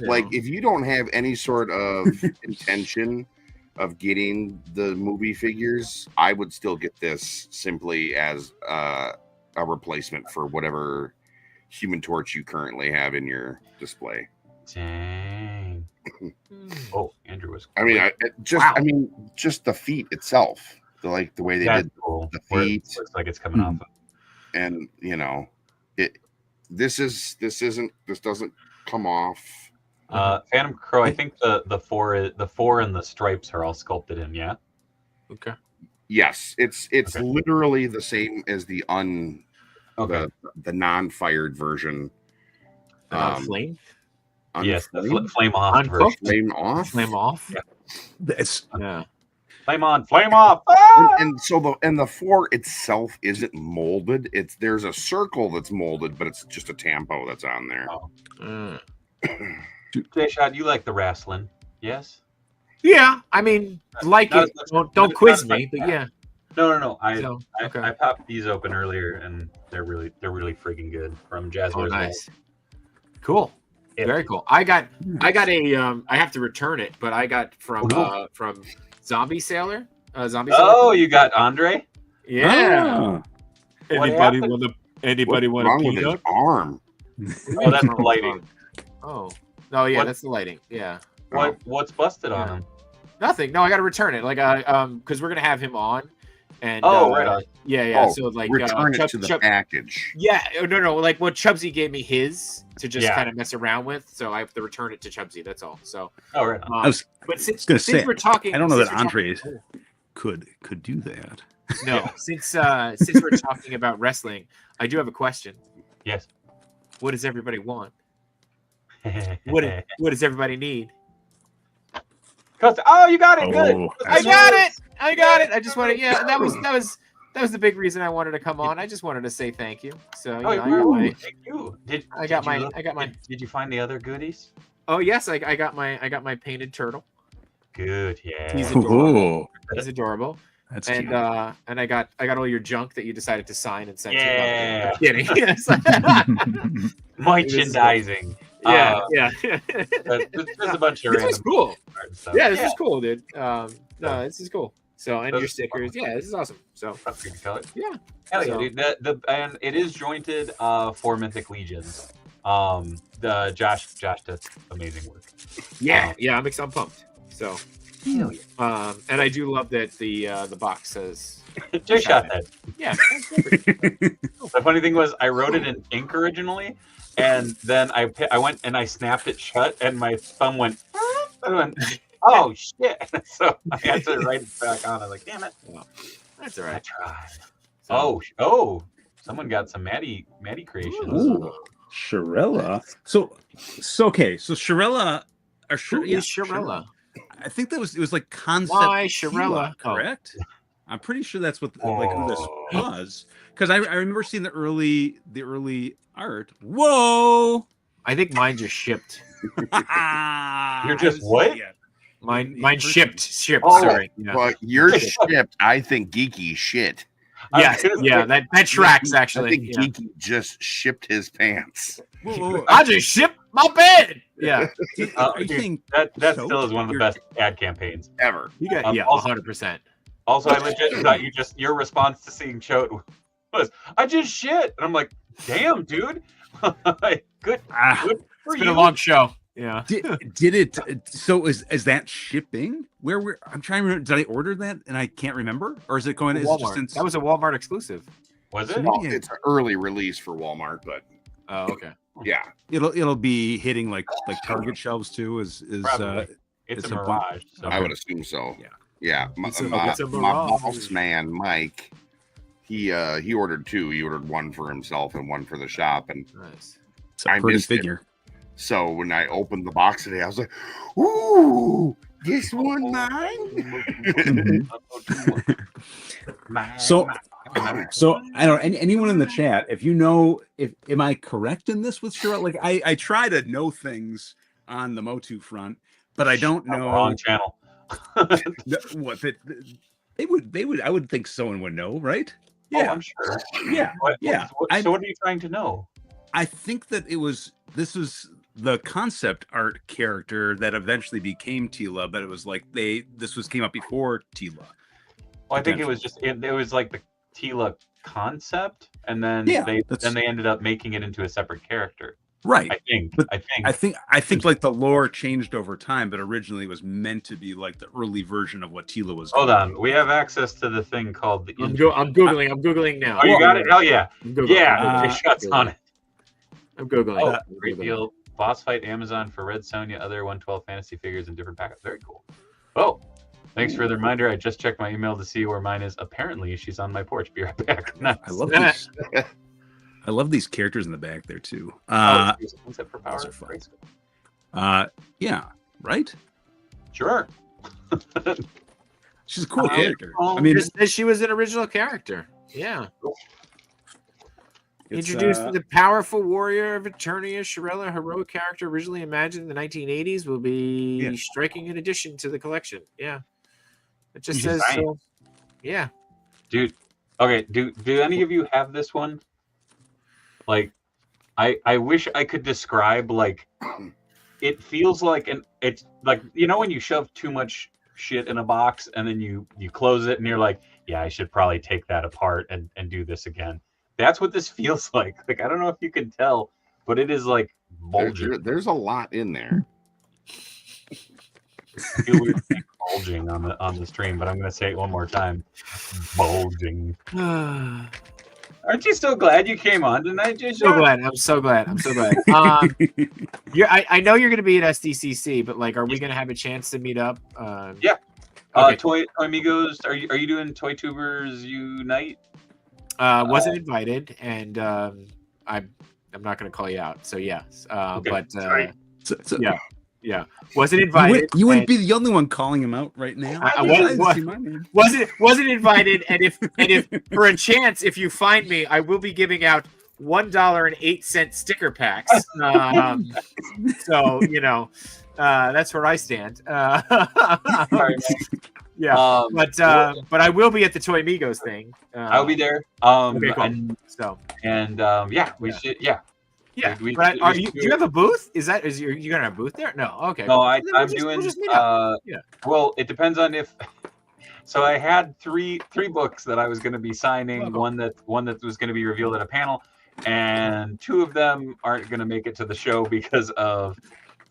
like if you don't have any sort of intention of getting the movie figures, I would still get this simply as a replacement for whatever Human Torch you currently have in your display. Dang. Oh, Andrew was. I mean, just the feet itself, the way they did the feet. Looks like it's coming off. And you know, this doesn't come off. Phantom Crow. I think the four and the stripes are all sculpted in. Yeah. Okay. Yes, it's literally the same as the the non-fired version. Flame. Yes, the flame off version. Flame off. Flame off. Yeah. Flame on, flame off. And so the four itself isn't molded. There's a circle that's molded, but it's just a tampo that's on there. Oh. J-Shot, you like the wrestling? Yes. Yeah, I mean, it. Don't quiz me, but yeah. No. I popped these open earlier, and they're really freaking good from Jazz. Oh, nice. Cool. Yeah. Very cool. I got a I have to return it, but I got from Zombie Sailor. You got Andre? Yeah. Anybody want a peanut? His arm. Oh, that's the lighting. Oh. No, yeah, that's the lighting. Yeah. What's busted on him? Nothing. No, I got to return it. Like because we're gonna have him on. And right on. Yeah. So like return it to the package. Yeah, no. Like what Chubsy gave me his to just kind of mess around with, so I have to return it to Chubsy. That's all. So. Right. But since we're talking, I don't know that Andre could do that. No, since we're talking about wrestling, I do have a question. Yes. What does everybody want? What does everybody need? Oh, you got it. Good. I got it. I just wanted. Yeah, that was the big reason I wanted to come on. I just wanted to say thank you. So thank you. I got my. Did you find the other goodies? Oh yes, I got my painted turtle. Good. Yeah. He's adorable. That's and I got all your junk that you decided to sign and send to me. I'm kidding. Merchandising. Yeah, There's a bunch of this is random cool. stuff. Yeah, this is cool, dude. No, this is cool. So, and your stickers, yeah, this is awesome. So, yeah, hell yeah, dude. And it is jointed for Mythic Legions. The Josh does amazing work. Yeah, I'm pumped. So, hell yeah. And I do love that the box says Jay shot that. Yeah. The funny thing was, I wrote it in ink originally, and then I went and I snapped it shut, and my thumb went. I went, oh shit! So I had to write it back on. I was like, damn it. Well, that's all right. I tried. So, someone got some Maddie creations. Ooh, Shirella. So Shirella or Shirella. I think it was like concept. Why Shirella? Correct. I'm pretty sure that's what like who this was, because I remember seeing the early art. Whoa! I think mine just shipped. You're just what? Mine shipped. Oh, sorry. Yeah. But you're shipped. I think Geeky shit. Yeah, that tracks actually. I think Geeky just shipped his pants. Whoa. I just shipped my bed. Yeah. That still is one of the best ad campaigns ever. You got 100%. Also, I legit thought your response to seeing Choate was, I just shit. And I'm like, damn, dude. Good for it's been a long show. Yeah. Did it? So is that shipping? I'm trying to remember. Did I order that and I can't remember? Or is it going to Walmart? That was a Walmart exclusive. Was it? Well, it's an early release for Walmart, but okay. Yeah. It'll be hitting like Target shelves too. Is it's a mirage. So. I would assume so. Yeah. Yeah, my boss man, Mike, he ordered two. He ordered one for himself and one for the shop, and nice. It's a pretty figure. So when I opened the box today, I was like, "Ooh, this one mine." So I don't know, anyone in the chat, if you know, am I correct in this with Shirella? Like I try to know things on the Motu front, but I don't know. Wrong channel. What they would I would think someone would know, right? Yeah, I'm sure. Yeah. So what are you trying to know? I think that this was the concept art character that eventually became Tila, but it was like came up before Tila. Well, I think it was just it was like the Tila concept, and then they ended up making it into a separate character. Right. I think like the lore changed over time, but originally it was meant to be like the early version of what Tila was. Hold on, we have access to the thing called the. I'm googling now. Oh, you got it? Hell yeah! Yeah, shots on it. I'm googling. Great deal. Boss fight Amazon for Red Sonja, other 112 fantasy figures in different packets. Very cool. Oh, thanks for the reminder. I just checked my email to see where mine is. Apparently, she's on my porch. Be right back. Nice. I love these. I love these characters in the back there too. Concept for power. Yeah, right. Sure. She's a cool character. I mean, she was an original character. Yeah. Introduced the powerful warrior of Eternia, Shirella, heroic character originally imagined in the 1980s, will be striking an addition to the collection. Yeah. It just says so. Yeah. Dude. Okay. Do any of you have this one? Like, I wish I could describe, like, it feels like it's like, you know, when you shove too much shit in a box and then you close it and you're like, yeah, I should probably take that apart and do this again. That's what this feels like. Like, I don't know if you can tell, but it is like bulging. There's a lot in there. I feel weird saying bulging on the stream, but I'm going to say it one more time. Bulging. Aren't you so glad you came on tonight, Jay? I'm so glad. I know you're going to be at SDCC, but like, are we going to have a chance to meet up? Yeah. Okay. Toy Amigos. Are you doing Toy Tubers Unite? Wasn't invited, and I'm not going to call you out. So yes, okay. But yeah. Yeah, wasn't invited. You wouldn't be the only one calling him out right now. Wasn't invited, and if for a chance, if you find me, I will be giving out $1.08 sticker packs. So you know, that's where I stand. Yeah, but I will be at the Toy Amigos thing. I'll be there. Okay, cool. We should. Yeah. Yeah, but do you have a booth? You gonna have a booth there? No, okay. No, I'm doing. Well, it depends on if. So I had three books that I was going to be signing. One that was going to be revealed at a panel, and 2 of them aren't going to make it to the show because of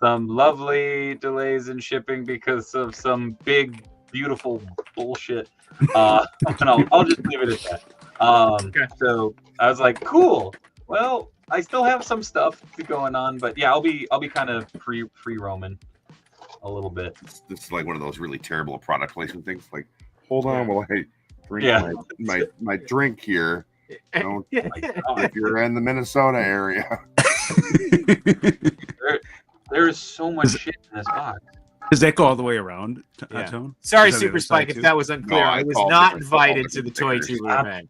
some lovely delays in shipping because of some big beautiful bullshit. And I'll just leave it at that. So I was like, cool. Well, I still have some stuff going on, but yeah, I'll be kind of free roaming a little bit. This is like one of those really terrible product placement things. Like, hold on while I drink my drink here. Don't, if you're in the Minnesota area. There's so much shit in this box. Does that go all the way around, Tone? Sorry, Super Spike, if that was unclear. I was not invited to the Toy Tuber event.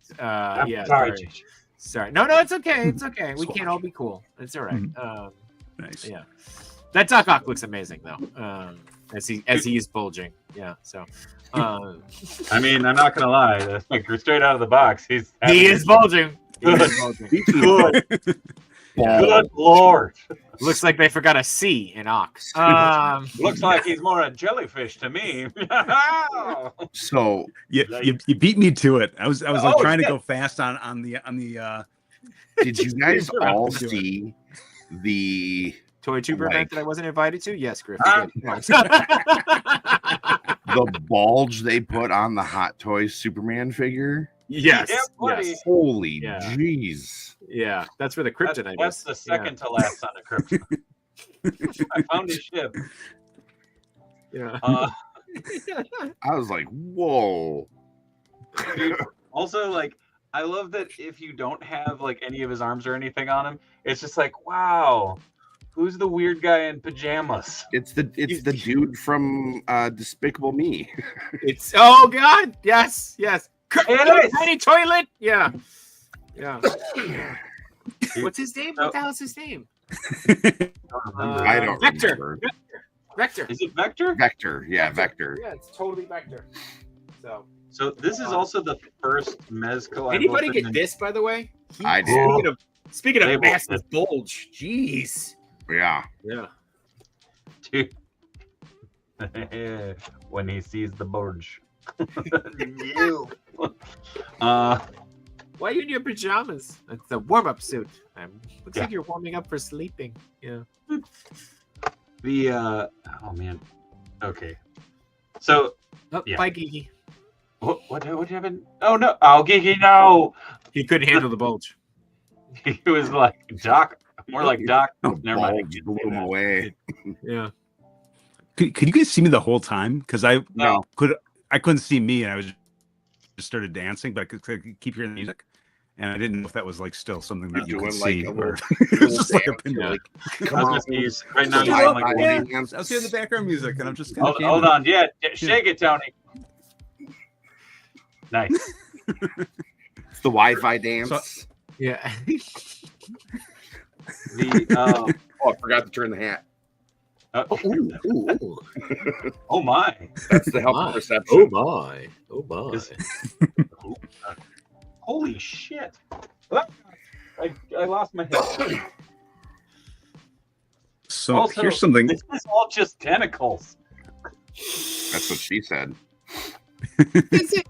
Sorry. No, it's okay. It's okay. We can't all be cool. It's all right. Nice. Yeah. That Doc Ock looks amazing though. As he is bulging. Yeah. So I mean, I'm not gonna lie. Like straight out of the box, he is bulging. Good Lord. Looks like they forgot a C in ox. Looks like he's more a jellyfish to me. So you beat me to it. I was like trying to go fast on the. Did you guys all see the Toy Tuber event that I wasn't invited to? Yes, Griffin. The bulge they put on the Hot Toys Superman figure? Yes. Yes. Holy jeez. Yeah, that's where the kryptonite That's the second to last on the kryptonite. I found his ship. Yeah. I was like, whoa. Also, like, I love that if you don't have like any of his arms or anything on him, it's just like, wow, who's the weird guy in pajamas? It's the dude from Despicable Me. It's God, yes. Tiny toilet. Yeah. What's his name? What the hell's his name? I don't remember. Vector. Is it Vector? Vector. Yeah, Vector. Yeah, it's totally Vector. So this is also the first Mezco. Anybody get this, by the way? I did. Speaking of massive bulge, jeez. Yeah. Dude. When he sees the bulge. Why are you in your pajamas? It's a warm-up suit. Looks like you're warming up for sleeping. Yeah. Oh man. Okay. So bye, Geeky. What happened? Oh no! Oh, Geeky, no! He couldn't handle the bulge. He was like Doc, more like Doc. Never mind. Blew him away. Yeah. Could you guys see me the whole time? Because I couldn't see me, and I was just started dancing, but I could keep hearing the music, and I didn't know if that was like still something that you could see. Or it was just like a pin. Like, right now, I was hearing the background music, and I'm just hold on, shake it, Tony. Nice. It's the Wi-Fi dance. Yeah. I forgot to turn the hat. Oh my! That's the help perception. Oh my! Holy shit! I lost my head. So also, here's something. This is all just tentacles. That's what she said. Is it?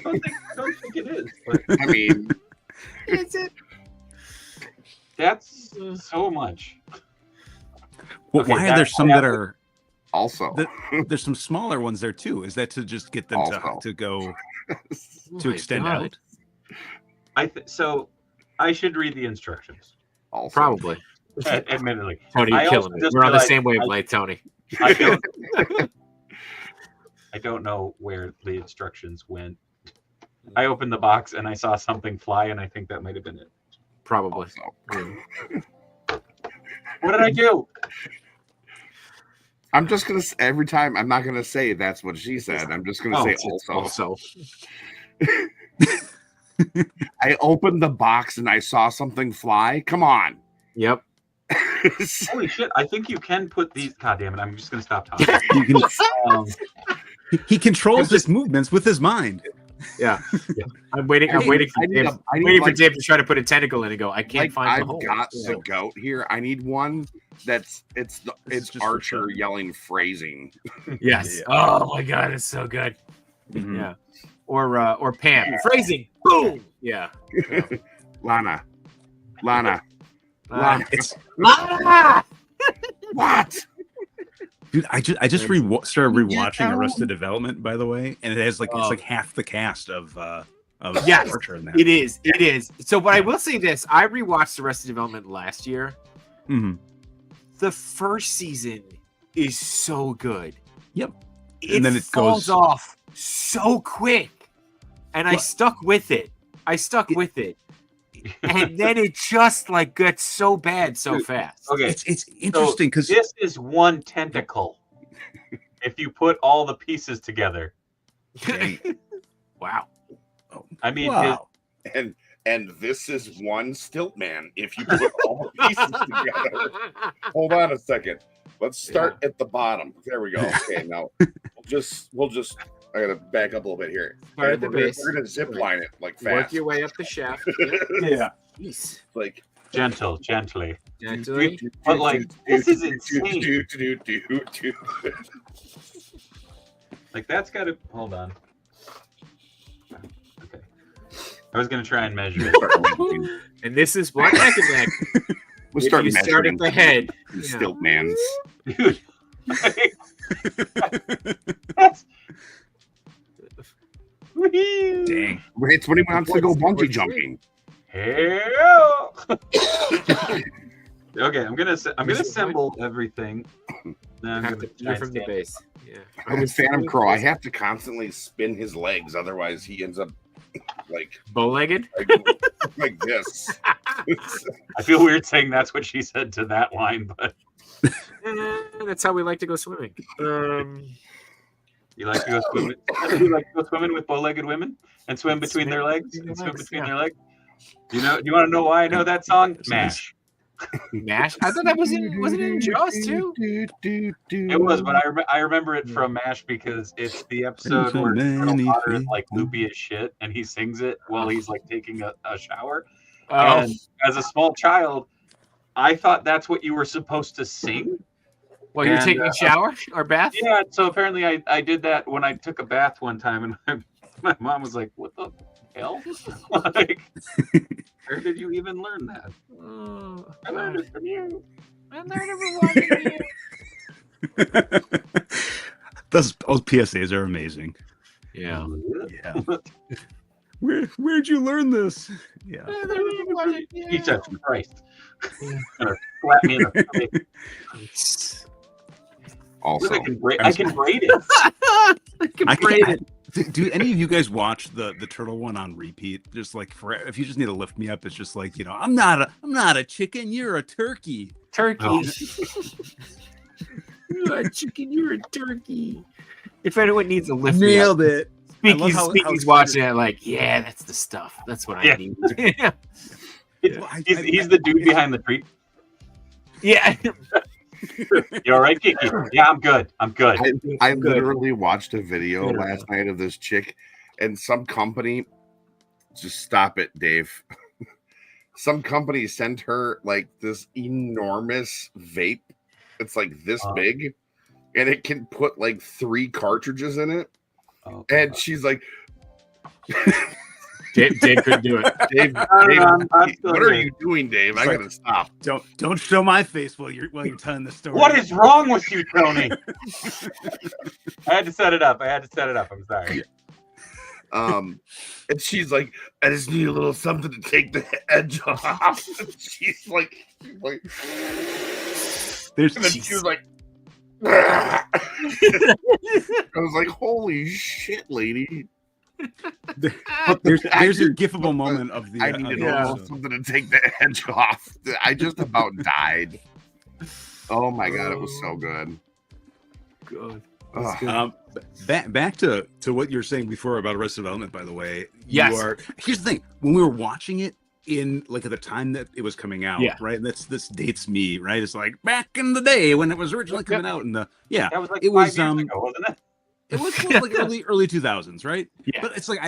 I don't think it is. But I mean, is it? That's so much. Well, okay, why are there some that are also? There's some smaller ones there too. Is that to just get them to go to extend out? So I should read the instructions. Also. Probably. Admittedly, Tony, you're killing me. We're on the same wavelength, Tony. I don't know where the instructions went. I opened the box and I saw something fly, and I think that might have been it. Probably. What did I do? I'm just gonna every time. I'm not gonna say that's what she said. I'm just gonna say also. I opened the box and I saw something fly. Come on. Yep. Holy shit! I think you can put these. God damn it! I'm just gonna stop talking. He controls his movements with his mind. Yeah. I'm waiting for Dave to try to put a tentacle in and go, I can't find the hole. I've got the goat here. I need one it's Archer yelling phrasing. Yes. Oh my god, it's so good. Mm-hmm. Yeah. Or Pam. Phrasing. Boom. Yeah. Lana. It's Lana. What? Dude, I just started rewatching Arrested Development, by the way, and it has it's like half the cast of Archer in that. It is. So, but I will say this: I rewatched Arrested Development last year. Mm-hmm. The first season is so good. Yep. And then it falls off so quick, and I stuck with it. And then it just gets so bad so fast. Okay, it's interesting because this is one tentacle. If you put all the pieces together, wow. I mean, wow. And this is one stilt man. If you put all the pieces together, hold on a second. Let's start at the bottom. There we go. Okay, now we'll just. I gotta back up a little bit here. We're gonna zip line it fast. Work your way up the shaft. Yeah. Jeez. gently. But this is insane. That's gotta hold on. Okay. I was gonna try and measure it. And this is what neck and neck. We'll start at the head. Stilt man's. Dude. That's dang. It's when he wants to go bungee jumping. Hell. Okay, I'm gonna assemble everything. Now I'm gonna you're from the base. Yeah. I'm with Phantom Crow. I have to constantly spin his legs, otherwise he ends up bow-legged, like this. I feel weird saying that's what she said to that line, but that's how we like to go swimming. You like to go swimming? You like to go swimming with bow-legged women and swim between their legs and swim between their legs? Do you want to know why I know that song? MASH. MASH? I thought that wasn't it in Jaws too? It was, but I remember it from MASH because it's the episode where Colonel Potter is loopy as shit and he sings it while he's taking a shower. Oh. And as a small child, I thought that's what you were supposed to sing. Well, you're taking a shower or bath? Yeah, so apparently I did that when I took a bath one time, and my mom was like, "What the hell? Where did you even learn that?" I learned it from you. I learned it from watching you. Those PSAs are amazing. Yeah. Where'd you learn this? Yeah. Jesus Christ. Slap me in the face. Also, I can braid it. I can braid it. Do any of you guys watch the turtle one on repeat? Just if you just need to lift me up, it's just I'm not a chicken, you're a turkey. Turkey. Oh. You're a chicken, you're a turkey. If anyone needs a lift, nailed me up. It. Speaky's watching it yeah, that's the stuff. That's what I need. He's the dude behind the tree. Yeah. You all right, Geeky? Yeah, I'm good. I literally watched a video last night of this chick, and some company. Just stop it, Dave. Some company sent her this enormous vape. It's this big, and it can put 3 cartridges in it. Oh, and she's like, Dave couldn't do it. Dave, what are you doing, Dave? I gotta stop. Don't show my face while you're telling the story. What is wrong with you, Tony? I had to set it up. I'm sorry. And she's like, I just need a little something to take the edge off. And she's like, and then she was like, I was like, holy shit, lady. There's your gifable moment of the. I needed something to take the edge off. I just about died. Oh my god, it was so good. Good. Back to what you were saying before about Arrested Development. By the way, yes. Here's the thing: when we were watching it in at the time that it was coming out, right? This dates me, right? It's back in the day when it was originally coming out, and that was it 5 years ago, wasn't it? It was like early 2000s, right? Yeah. But it's like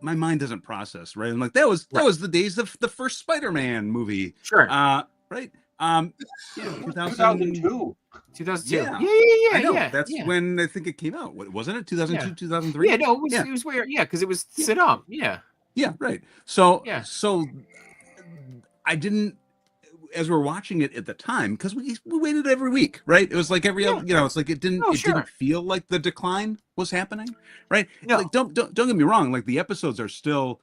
my mind doesn't process, right? I'm like, that was the days of the first Spider-Man movie. Sure. Right. 2002. 2002. Yeah. I know. That's when I think it came out. Wasn't it 2002, 2003? Yeah, no, it was weird. Yeah, because it was Saddam. Yeah. Yeah, right. So Yeah. so I didn't, as we're watching it at the time, because we waited every week, right? It was like every other, it's like it didn't feel like the decline was happening, right? No. Like don't get me wrong, like the episodes are still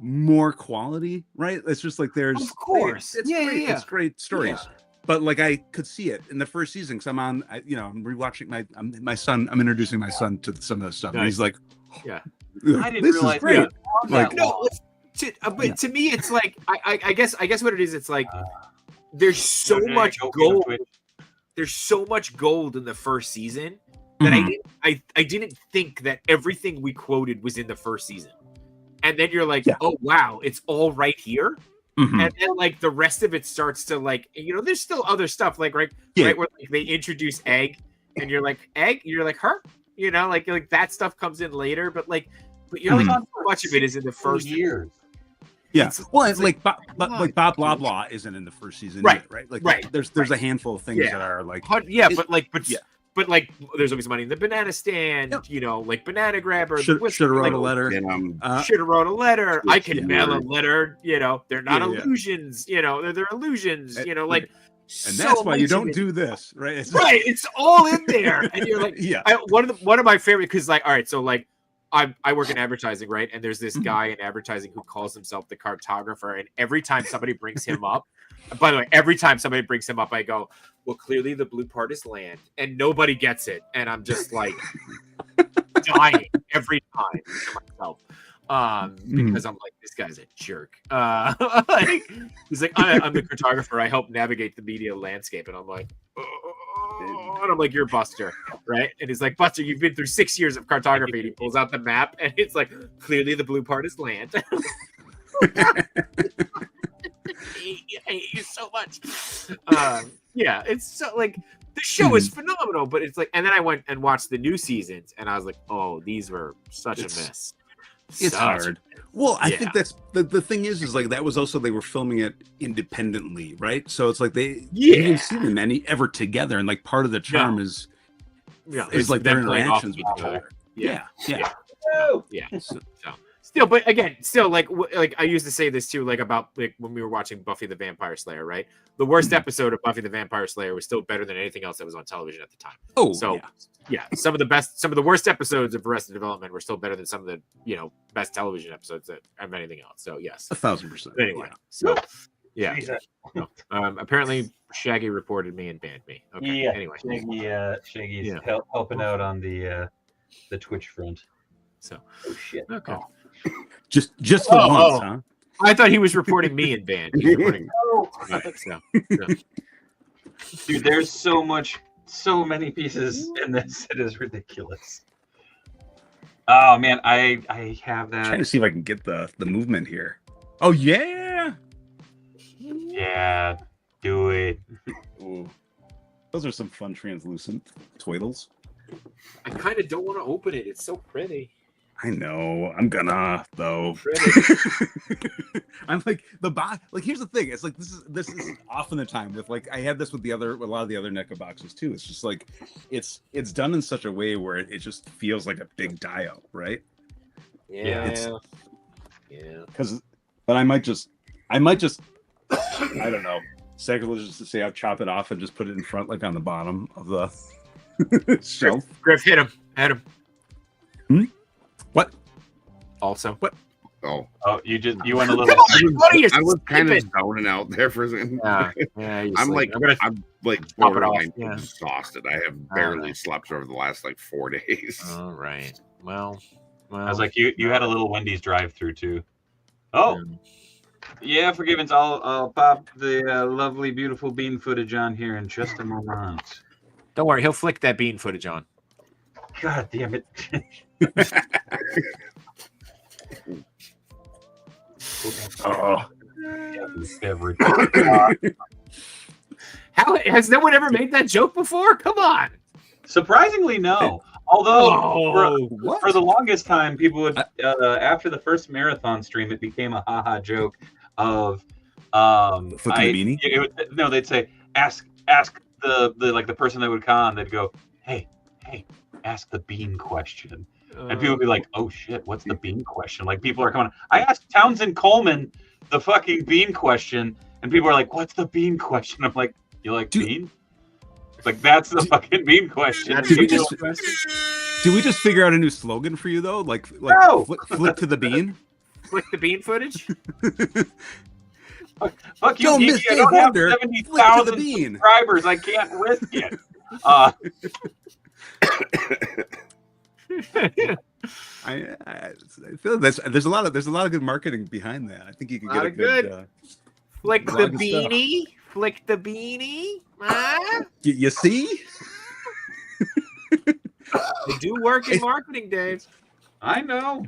more quality, right? It's just like there's, of course, it's great, it's great stories. But like I could see it in the first season because I'm rewatching my son. I'm introducing my son to some of this stuff, and he's like, yeah, I didn't realize is great. Like, but to me, it's like I guess what it is. It's like there's so much gold. There's so much gold in the first season that I didn't think that everything we quoted was in the first season. And then you're like, oh wow, it's all right here. And then like the rest of it starts to like, there's still other stuff like right where like, they introduce Egg, and you're like Egg, you're like her, like that stuff comes in later, but you're like so much of it is in the first years. Yeah, it's like Bob Blah Blah isn't in the first season, either, right? Like there's a handful of things that are like but there's always money in the banana stand, like banana grabber. Should have wrote a letter. Should have wrote a letter. I can mail a letter. They're not illusions. They're illusions. And that's why you don't do this, right? It's all in there, and you're like, one of my favorite because all right, so like. I work in advertising, right? And there's this guy in advertising who calls himself the cartographer. And every time somebody brings him up, by the way, I go, well, clearly the blue part is land. And nobody gets it. And I'm just like dying every time to myself. Because I'm like, this guy's a jerk. He's like, I'm the cartographer. I help navigate the media landscape. And I'm like, and I'm like, you're Buster, right? And he's like, Buster, you've been through 6 years of cartography. And he pulls out the map, and it's like, clearly the blue part is land. I hate you so much. It's so like the show is phenomenal, but it's like, and then I went and watched the new seasons, and I was like, oh, these were such a mess. It's hard. Well, I think that's the thing is like that was also they were filming it independently, right? So it's like you didn't see them ever together, and like part of the charm is like their interactions with each other. Yeah. So, still, but again, still like I used to say this too, like about like when we were watching Buffy the Vampire Slayer, right? The worst episode of Buffy the Vampire Slayer was still better than anything else that was on television at the time. Oh, so some of the worst episodes of Arrested Development were still better than some of the best television episodes of anything else. So yes, 1,000%. Anyway, so apparently Shaggy reported me and banned me. Okay. Yeah. Anyway, Shaggy's helping out on the Twitch front. So shit. Okay. Just once, huh? I thought he was reporting me and banned. He's reporting Dude, there's so many pieces in this. It is ridiculous. Oh man, I have that. I'm trying to see if I can get the movement here. Oh yeah. Yeah, do it. Ooh. Those are some fun translucent twiddles. I kind of don't want to open it. It's so pretty. I know. I'm gonna though. I'm like here's the thing. It's like this is often the time with like I have this with a lot of the other NECA boxes too. It's just like it's done in such a way where it just feels like a big dio, right? Yeah. But I might just I don't know. Sacrilegious to say I'll chop it off and just put it in front, like on the bottom of the shelf. Griff, hit him. What? Also, what? Oh, you went a little. I was kind of zoning out there for a second. I'm like borderline exhausted. I have barely slept over the last 4 days. All right. Well, I was like, you had a little Wendy's drive-through too. Oh, yeah. Forgiveness. I'll pop the lovely, beautiful bean footage on here in just a moment. Don't worry, he'll flick that bean footage on. God damn it. How has no one ever made that joke before? Come on. Surprisingly, no. Although for the longest time, people would after the first marathon stream, it became a haha joke of flipping the beanie. They'd say ask the person that would con. They'd go, hey, ask the bean question, and people would be like, oh shit, what's the bean question? Like people are coming. I asked Townsend Coleman the fucking bean question, and people are like, what's the bean question? I'm like, you like bean? Like that's the fucking bean question. Did we just figure out a new slogan for you though? Like no. flick to the bean? Flick the bean footage? Fuck you, Geeky. I don't have 70,000 subscribers. I can't risk it. I feel there's a lot of good marketing behind that. I think you can get a good flick the beanie. Stuff. Flick the beanie. You see? They do work in marketing, Dave. I know.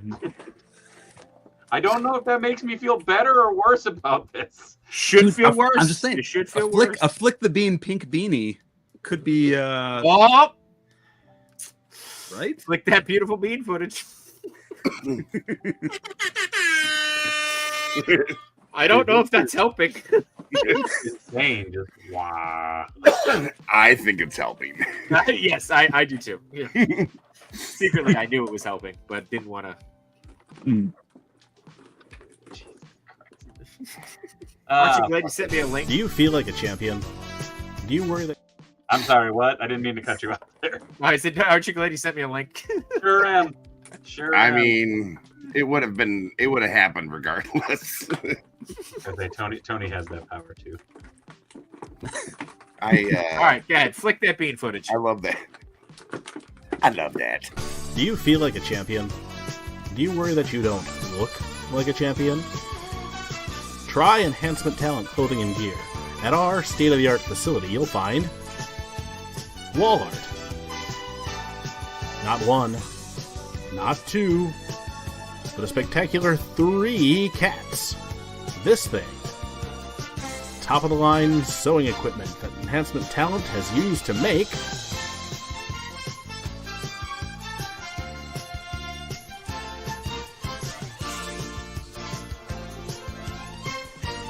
I don't know if that makes me feel better or worse about this. Should feel worse. I'm just saying. You should feel worse. A flick the bean pink beanie could be right? Flick that beautiful bean footage. I don't know if that's helping. It's insane. Just wow. I think it's helping. Yes, I do too. Yeah. Secretly, I knew it was helping, but didn't want to. Aren't you glad you sent me a link? Do you feel like a champion? Do you worry that? I'm sorry. What? I didn't mean to cut you off there. I said, aren't you glad you sent me a link? Sure am. Sure. I mean, it would have happened regardless. Tony has that power too. All right, go ahead. Flick that bean footage. I love that. I love that. Do you feel like a champion? Do you worry that you don't look like a champion? Try Enhancement Talent Clothing and Gear. At our state-of-the-art facility, you'll find wall art. Not one, not two, but a spectacular 3 cats. This thing. Top-of-the-line sewing equipment that Enhancement Talent has used to make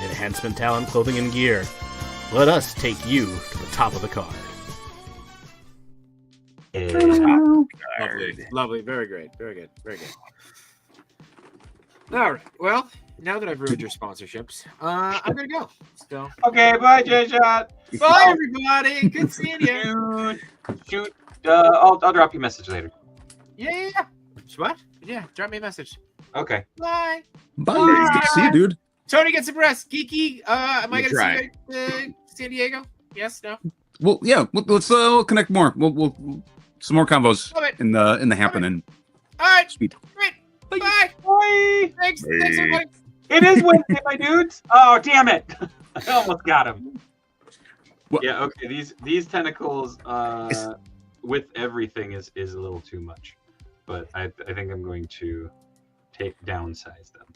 Enhancement Talent Clothing and Gear. Let us take you to the top of the card. Lovely. Very great. Very good. Very good. All right. Well, now that I've ruined your sponsorships, I'm going to go. So. Okay. Bye, J-Shot. Bye, everybody. Good seeing you. Shoot. I'll drop you a message later. Yeah. What? Yeah. Drop me a message. Okay. Bye. Bye. Good to see you, dude. Tony, get some rest. Geeky, am I going to see you at San Diego? Yes, no? Well, yeah. Let's connect more. We'll some more combos in the happening. All right. Sweet. Great. Bye. Bye. Thanks, everybody. It is Wednesday, my dudes. Oh, damn it. I almost got him. What? Yeah, okay. These tentacles with everything is a little too much. But I think I'm going to downsize them.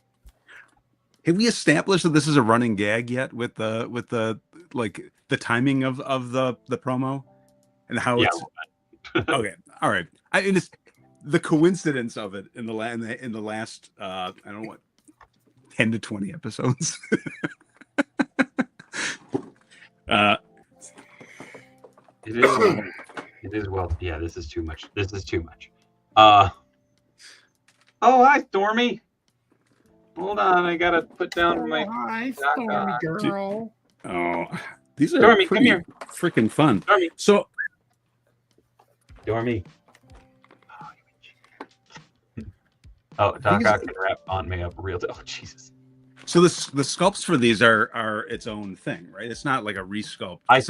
Have we established that this is a running gag yet with the like the timing of the promo and how it's okay? All right. It's the coincidence of it in the last I don't know what 10 to 20 episodes. It is well. Yeah, this is too much. Oh, hi, Stormy. Hold on, I gotta put down my. Hi, Stormy girl. Oh, these are Stormy, come here. Freaking fun. Stormy. So, Stormy. Oh, Doc Ock can wrap on me up real. Oh, Jesus. So the sculpts for these are its own thing, right? It's not like a resculpt. I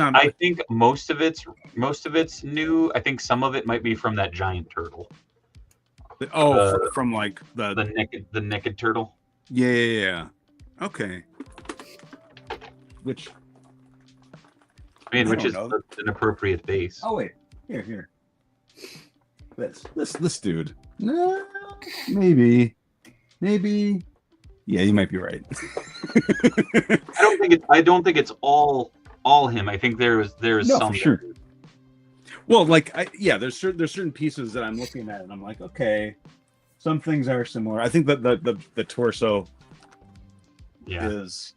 think most of it's new. I think some of it might be from that giant turtle. From like the naked turtle. Yeah. Okay. Which is an appropriate base. Oh wait, here. This dude. No, maybe. Yeah, you might be right. I don't think it's all him. I think there is some. For sure. Well, like there's certain pieces that I'm looking at and I'm like, okay, some things are similar. I think that the torso is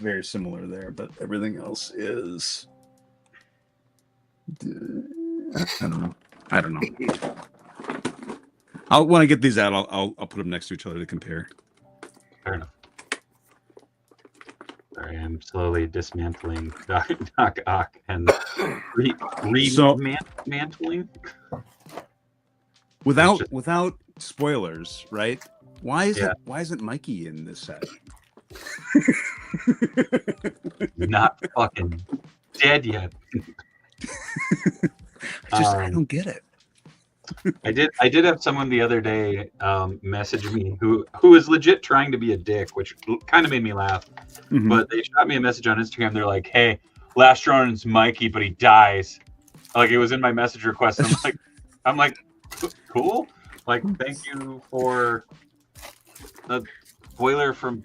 very similar there, but everything else is I don't know. When I get these out, I'll put them next to each other to compare. Fair enough. Sorry, I'm slowly dismantling Doc Ock and remantling. Without spoilers, right? Why isn't Mikey in this set? Not fucking dead yet. I don't get it. I did have someone the other day message me who is legit trying to be a dick, which kind of made me laugh. Mm-hmm. But they shot me a message on Instagram. They're like, "Hey, last Ronin's Mikey, but he dies." Like it was in my message request. I'm like, cool. Like, thank you for the spoiler from.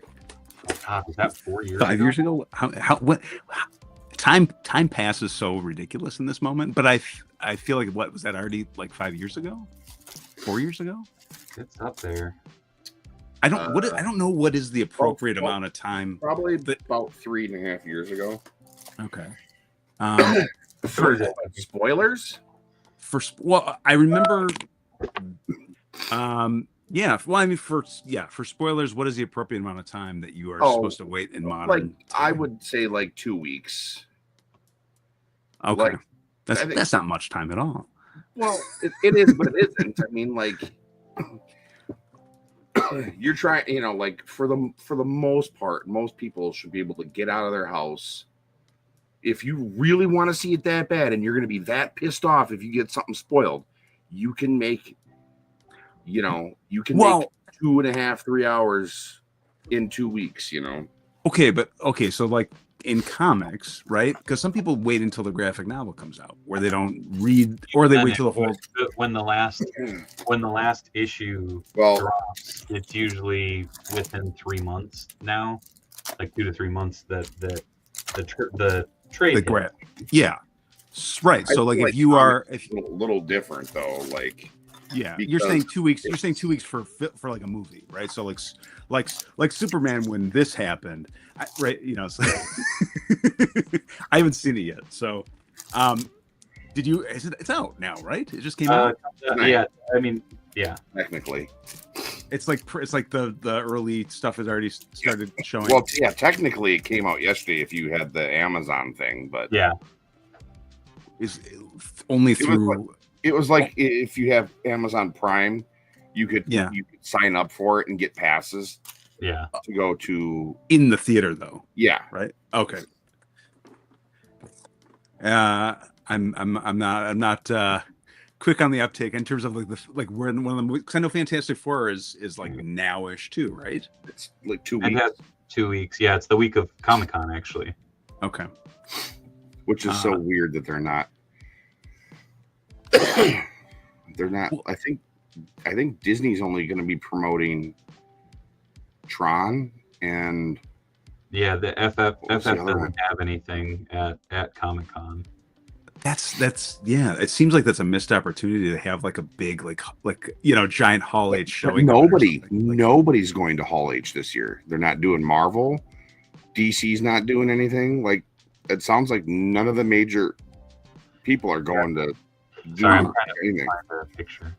God, was that 4 years? 5 years ago? What? Time passes so ridiculous in this moment, but I feel like what was that already like 5 years ago, 4 years ago? It's up there. I don't know what is the appropriate amount of time. Probably about 3.5 years ago. Okay. For spoilers? I remember. Yeah. Well, I mean, for spoilers, what is the appropriate amount of time that you are supposed to wait in modern? Like, I would say like 2 weeks. Okay. Like, that's not much time at all. Well, it is, but it isn't. I mean, like, you're trying, like for the most part, most people should be able to get out of their house. If you really want to see it that bad and you're going to be that pissed off if you get something spoiled, you can make, make 2.5, 3 hours in 2 weeks, Okay, so like in comics, right? Because some people wait until the graphic novel comes out, where they don't read, or they wait till the whole. When the last issue drops, it's usually within 3 months now, like 2 to 3 months that the trade. Yeah, right. So like if you are a little different though, like. Yeah, you're saying 2 weeks. You're saying 2 weeks for like a movie, right? So like Superman when this happened, right? So I haven't seen it yet. So, did you? It's out now, right? It just came out. Yeah, I mean, yeah. Technically, it's like the early stuff has already started showing. Well, yeah, technically it came out yesterday if you had the Amazon thing, but yeah, is only through. It was like if you have Amazon Prime, you could sign up for it and get passes. Yeah. To go to in the theater though. Yeah. Right. Okay. I'm not quick on the uptake in terms of like where one of the movies. I know Fantastic Four is like nowish too, right? It's like 2 weeks. It has 2 weeks. Yeah, it's the week of Comic-Con actually. Okay. Which is so weird that they're not. I think Disney's only going to be promoting Tron and the FF doesn't have anything at Comic-Con. That's it seems like that's a missed opportunity to have like a big like giant Hall H showing. Nobody's going to Hall H this year. They're not doing Marvel. DC's not doing anything. Like it sounds like none of the major people are going to. Sorry, I'm trying to find a picture.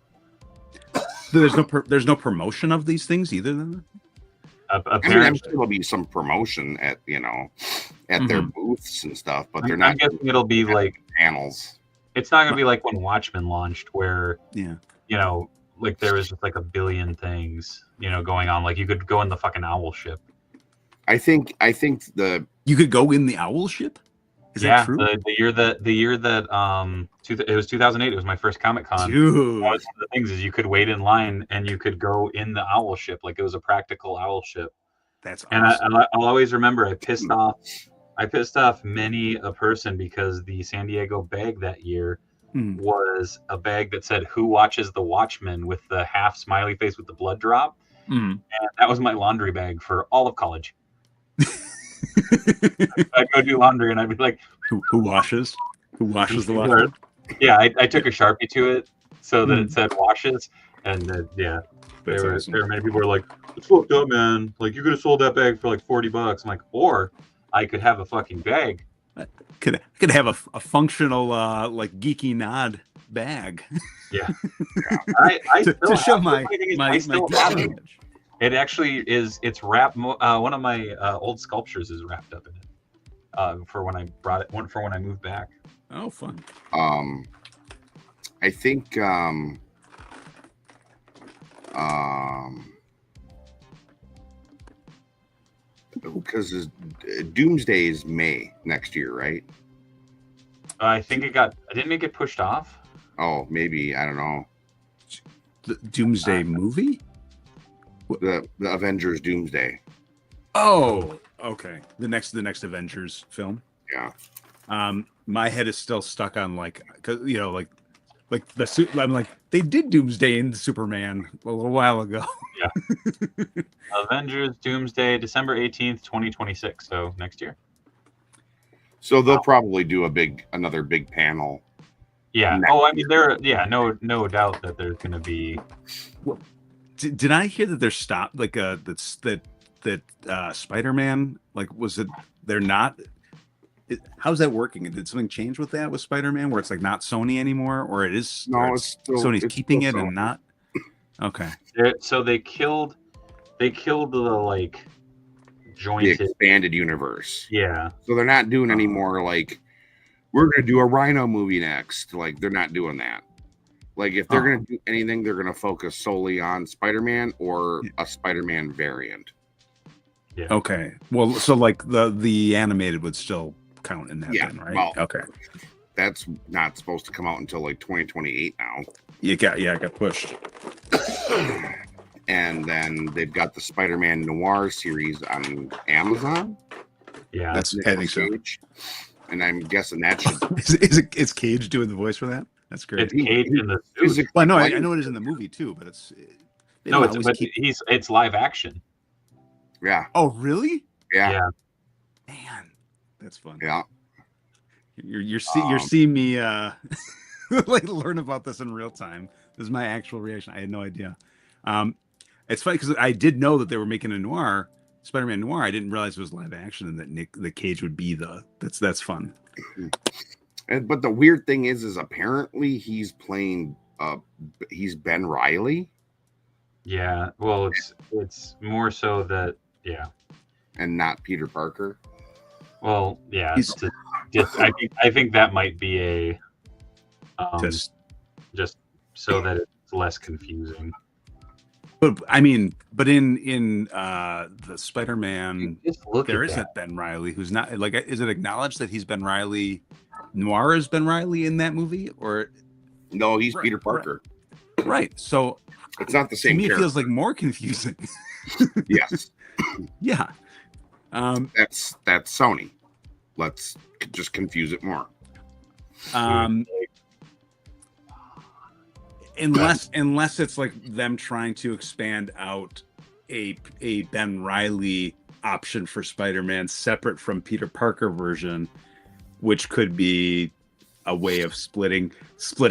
There's no promotion of these things either. Then apparently, I'm sure there'll be some promotion at their booths and stuff, but they're not. I'm guessing it'll be like panels. It's not gonna be like when Watchmen launched, where like there was just like a billion things going on. Like you could go in the fucking owl ship. I think you could go in the owl ship. Is that true? The year that it was 2008. It was my first Comic-Con. Dude. One of the things is you could wait in line and you could go in the owl ship. Like it was a practical owl ship. That's awesome. And I'll always remember I pissed off many a person because the San Diego bag that year was a bag that said "Who watches the Watchmen" with the half smiley face with the blood drop. And that was my laundry bag for all of college. I'd go do laundry and I'd be like, who washes the Watchmen? Yeah, I took a Sharpie to it so that it said washes, and then there were many people who were like, "It's fucked up, man. Like you could have sold that bag for like $40." I'm like, or I could have a fucking bag. Could have a functional like geeky nod bag. Yeah, I to show my geeky. It actually is. It's wrapped. One of my old sculptures is wrapped up in it for when I brought it. For when I moved back. Oh, fun. I think because Doomsday is May next year, right? I think didn't it get pushed off? Oh, maybe, I don't know. The Doomsday movie? The Avengers Doomsday. Oh, okay. The next Avengers film. Yeah. My head is still stuck on like the suit. I'm like, they did Doomsday in Superman a little while ago. Yeah. Avengers Doomsday, December 18th, 2026. So next year. So they'll probably do another big panel. Yeah. I mean, no doubt that there's going to be. Well, did I hear that they're stopped? Like, that Spider-Man, like, was it? They're not. How's that working? Did something change with that with Spider-Man, where it's like not Sony anymore, or it is? No, it's still, Sony's keeping it Sony. and not. Okay. So they killed the like jointed the expanded universe. Yeah. So they're not doing any more like we're gonna do a Rhino movie next. Like they're not doing that. Like if they're gonna do anything, they're gonna focus solely on Spider-Man or a Spider-Man variant. Yeah. Okay. Well, so like the animated would still count in that then, right? Well, okay. That's not supposed to come out until like 2028 now. It got pushed. And then they've got the Spider-Man Noir series on Amazon. Yeah, that's I think so. And I'm guessing that should is Cage doing the voice for that? That's great. It's Cage in the suit. Well, I know it is in the movie too, but it's live action. Yeah. Oh, really? Yeah. Man, that's fun. Yeah. You're seeing me like learn about this in real time. This is my actual reaction. I had no idea. It's funny because I did know that they were making a noir, Spider-Man Noir. I didn't realize it was live action and that the Cage would be that's fun. But the weird thing is apparently he's playing he's Ben Reilly. Yeah. Well, it's more so that and not Peter Parker. Well, yeah. I think that might be a just so that it's less confusing. But I mean, in the Spider-Man, there isn't Ben Reilly, who's not like. Is it acknowledged that he's Ben Reilly? Noir is Ben Reilly in that movie, or no? He's Peter Parker. Right. So it's not the same. To me, character. It feels like more confusing. Yes. Yeah. That's Sony. Let's just confuse it more. Unless it's like them trying to expand out a Ben Reilly option for Spider-Man separate from Peter Parker version, which could be a way of splitting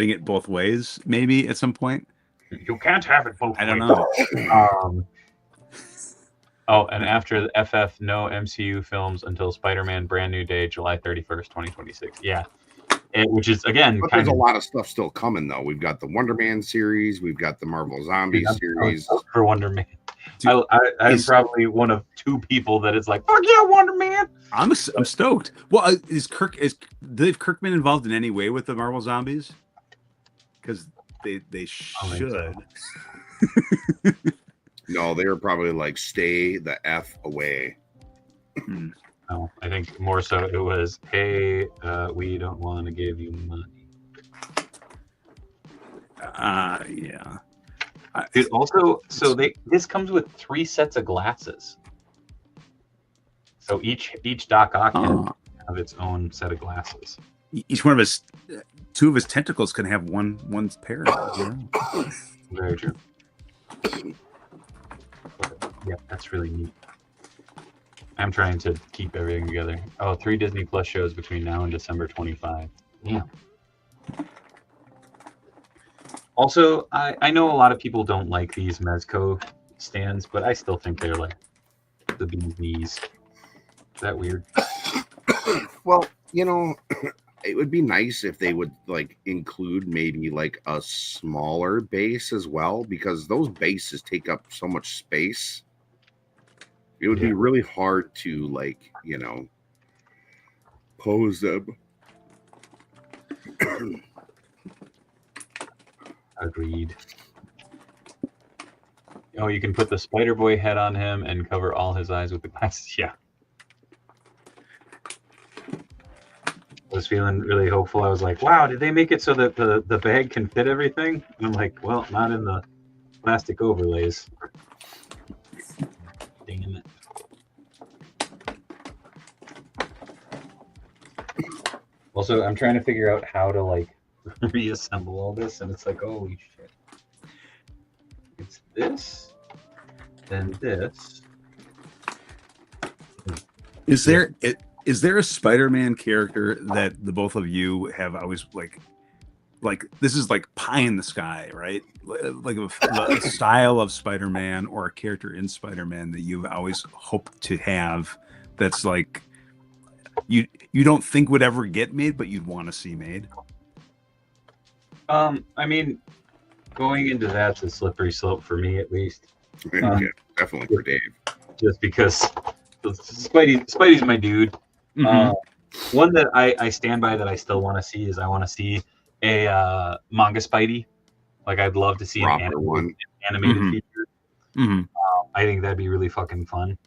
it both ways, maybe at some point. You can't have it both ways. I don't know. And after the FF, no MCU films until Spider-Man Brand New Day, July 31st, 2026. Yeah. Which is, again, but there's a lot of stuff still coming, though. We've got the Wonder Man series. We've got the Marvel Zombies series. For Wonder Man. I'm probably one of two people that is like, fuck yeah, Wonder Man. I'm stoked. Well, is Kirkman involved in any way with the Marvel Zombies? Because they should. No, they were probably like, stay the F away. No, I think more so it was, hey, we don't want to give you money. Yeah. It also, this comes with 3 sets of glasses. So each Doc Ock can have its own set of glasses. Each one of his, 2 of his tentacles can have one pair. Very true. Yeah, that's really neat. I'm trying to keep everything together. 3 Disney Plus shows between now and December 25. Yeah. Also, I know a lot of people don't like these Mezco stands, but I still think they're like the bee's knees. Is that weird? Well, you know, it would be nice if they would like include maybe like a smaller base as well, because those bases take up so much space. It would be really hard to like, you know, pose them. Agreed. Oh, you can put the Spider Boy head on him and cover all his eyes with the glasses. Yeah. I was feeling really hopeful. I was like, wow, did they make it so that the bag can fit everything? And I'm like, well, not in the plastic overlays. Damn it. Also, I'm trying to figure out how to like reassemble all this, and it's like, holy shit. It's this, then this. Is there a Spider-Man character that the both of you have always like this is like pie in the sky, right? Like a style of Spider-Man or a character in Spider-Man that you've always hoped to have that's like you don't think would ever get made, but you'd want to see made? I mean, going into that's a slippery slope for me, at least. Yeah, definitely for Dave. Just because Spidey's my dude. Mm-hmm. One that I stand by that I still want to see is I want to see a manga Spidey. Like, I'd love to see an animated feature. Mm-hmm. I think that'd be really fucking fun.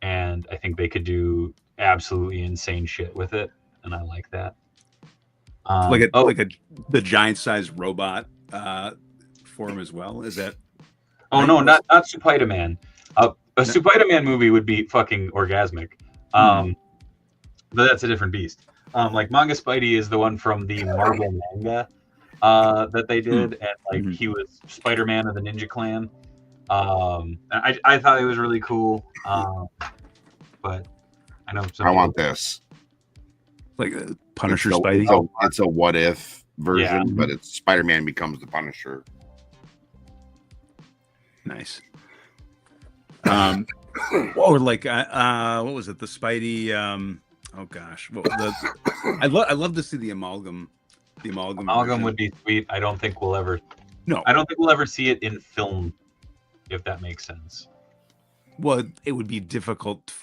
And I think they could do absolutely insane shit with it. And I like that. The giant sized robot form as well. Is that? Oh no, not Spider-Man. A Spider-Man movie would be fucking orgasmic. But that's a different beast. Like Manga Spidey is the one from the Marvel manga that they did, and like he was Spider-Man of the Ninja Clan. I thought it was really cool. But I know I want this. Like a Punisher Spidey. It's a what if version, but it's Spider-Man becomes the Punisher. Nice. Or like what was it? The Spidey. Oh gosh. Well, I love to see the amalgam. The amalgam version would be sweet. I don't think we'll ever. No, I don't think we'll ever see it in film, if that makes sense. Well, it would be difficult.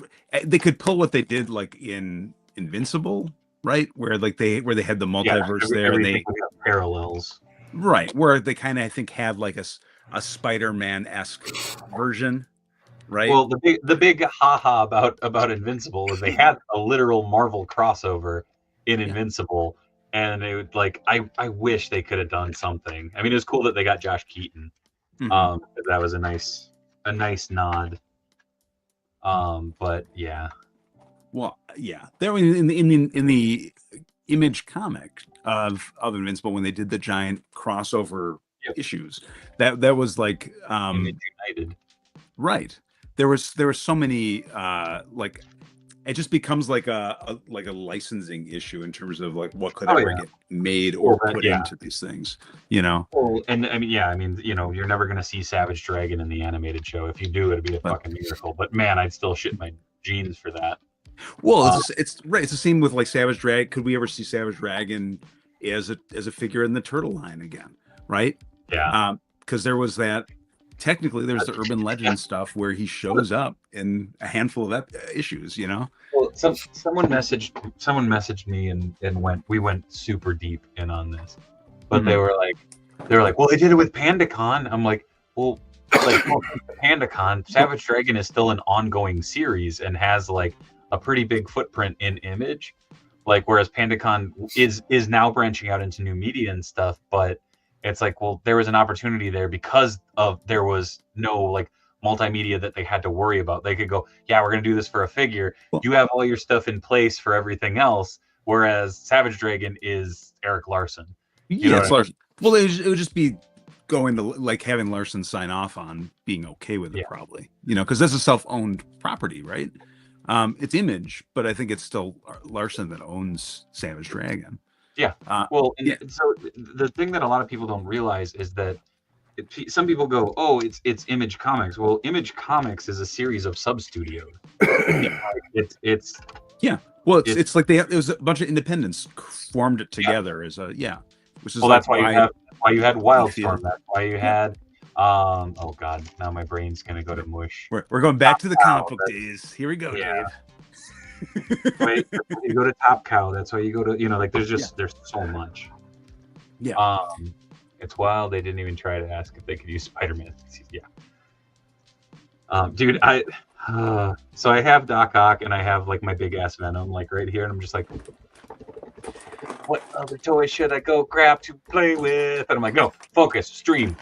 They could pull what they did like in Invincible, right? Where they had the multiverse there, and they parallels. Right, where they kind of I think had like a Spider-Man-esque version. Right. Well, the big haha about Invincible is they had a literal Marvel crossover in Invincible, and it would like I wish they could have done something. I mean, it was cool that they got Josh Keaton. That was a nice nod. But yeah. Well, yeah, there in the Image comic of Invincible when they did the giant crossover issues, that was like Image United. Right. There was so many like it just becomes like a licensing issue in terms of like what could ever get made or put into these things, you know. Well, and I mean, you know, you're never gonna see Savage Dragon in the animated show. If you do, it'd be a fucking miracle. But man, I'd still shit my jeans for that. Well, it's right. It's the same with like Savage Dragon. Could we ever see Savage Dragon as a figure in the Turtle line again? Right? Yeah. Because there was that. Technically, there's the urban legend stuff where he shows up in a handful of issues, you know. Well, someone messaged me and we went super deep in on this, but they were like, well, they did it with PandaCon. I'm like, well, PandaCon, Savage Dragon is still an ongoing series and has like a pretty big footprint in Image, like whereas PandaCon is now branching out into new media and stuff, but. It's like, well, there was an opportunity there because there was no like multimedia that they had to worry about. They could go, yeah, we're going to do this for a figure. You have all your stuff in place for everything else. Whereas Savage Dragon is Eric Larson. Yeah, it's Larson. Well, it would just be going to like having Larson sign off on being okay with it, probably, you know, because that's a self-owned property, right? It's Image, but I think it's still Larson that owns Savage Dragon. Yeah. Well, so the thing that a lot of people don't realize is that some people go, "Oh, it's Image Comics." Well, Image Comics is a series of sub studios. It's Well, it's like it was a bunch of independents formed it together as a which is that's why you had Wildstorm. That's why you had oh god, now my brain's gonna go to mush. We're going back to the comic book days. Here we go, Dave. Wait, you go to Top Cow. That's why you go to like there's so much. Yeah. It's wild. They didn't even try to ask if they could use Spider-Man. Yeah. Dude, so I have Doc Ock and I have like my big ass Venom like right here, and I'm just like, what other toy should I go grab to play with? And I'm like, no, focus, stream,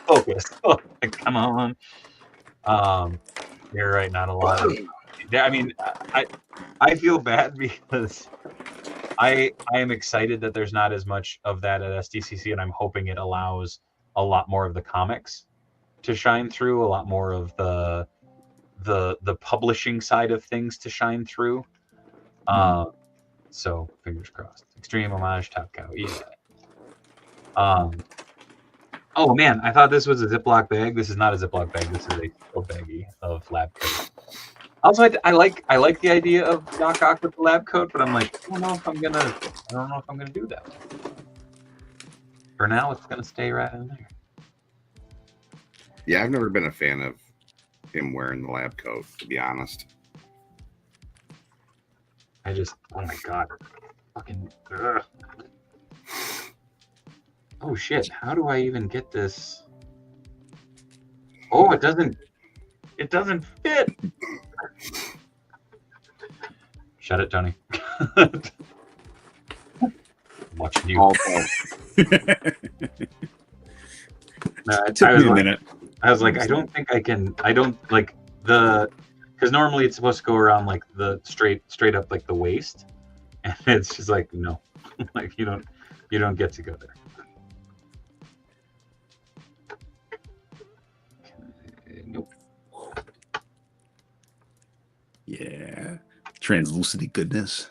focus. Oh, like, come on. You're right, not a lot. I mean, I feel bad because I am excited that there's not as much of that at SDCC, and I'm hoping it allows a lot more of the comics to shine through, a lot more of the publishing side of things to shine through. So fingers crossed. Extreme homage, Top Cow, yeah. Oh man, I thought this was a Ziploc bag. This is not a Ziploc bag. This is a baggie of lab coat. Also, I like the idea of Doc Ock with the lab coat, but I'm like, I don't know if I'm gonna do that. For now, it's gonna stay right in there. Yeah, I've never been a fan of him wearing the lab coat, to be honest. Oh my god, fucking. Ugh. Oh shit! How do I even get this? Oh, it doesn't fit. Shut it, Tony. Watching you. Took me a minute. I was like, I don't think I can. I don't like because normally it's supposed to go around like the straight up like the waist, and it's just like no, like you don't get to go there. Nope. Yeah, translucent goodness.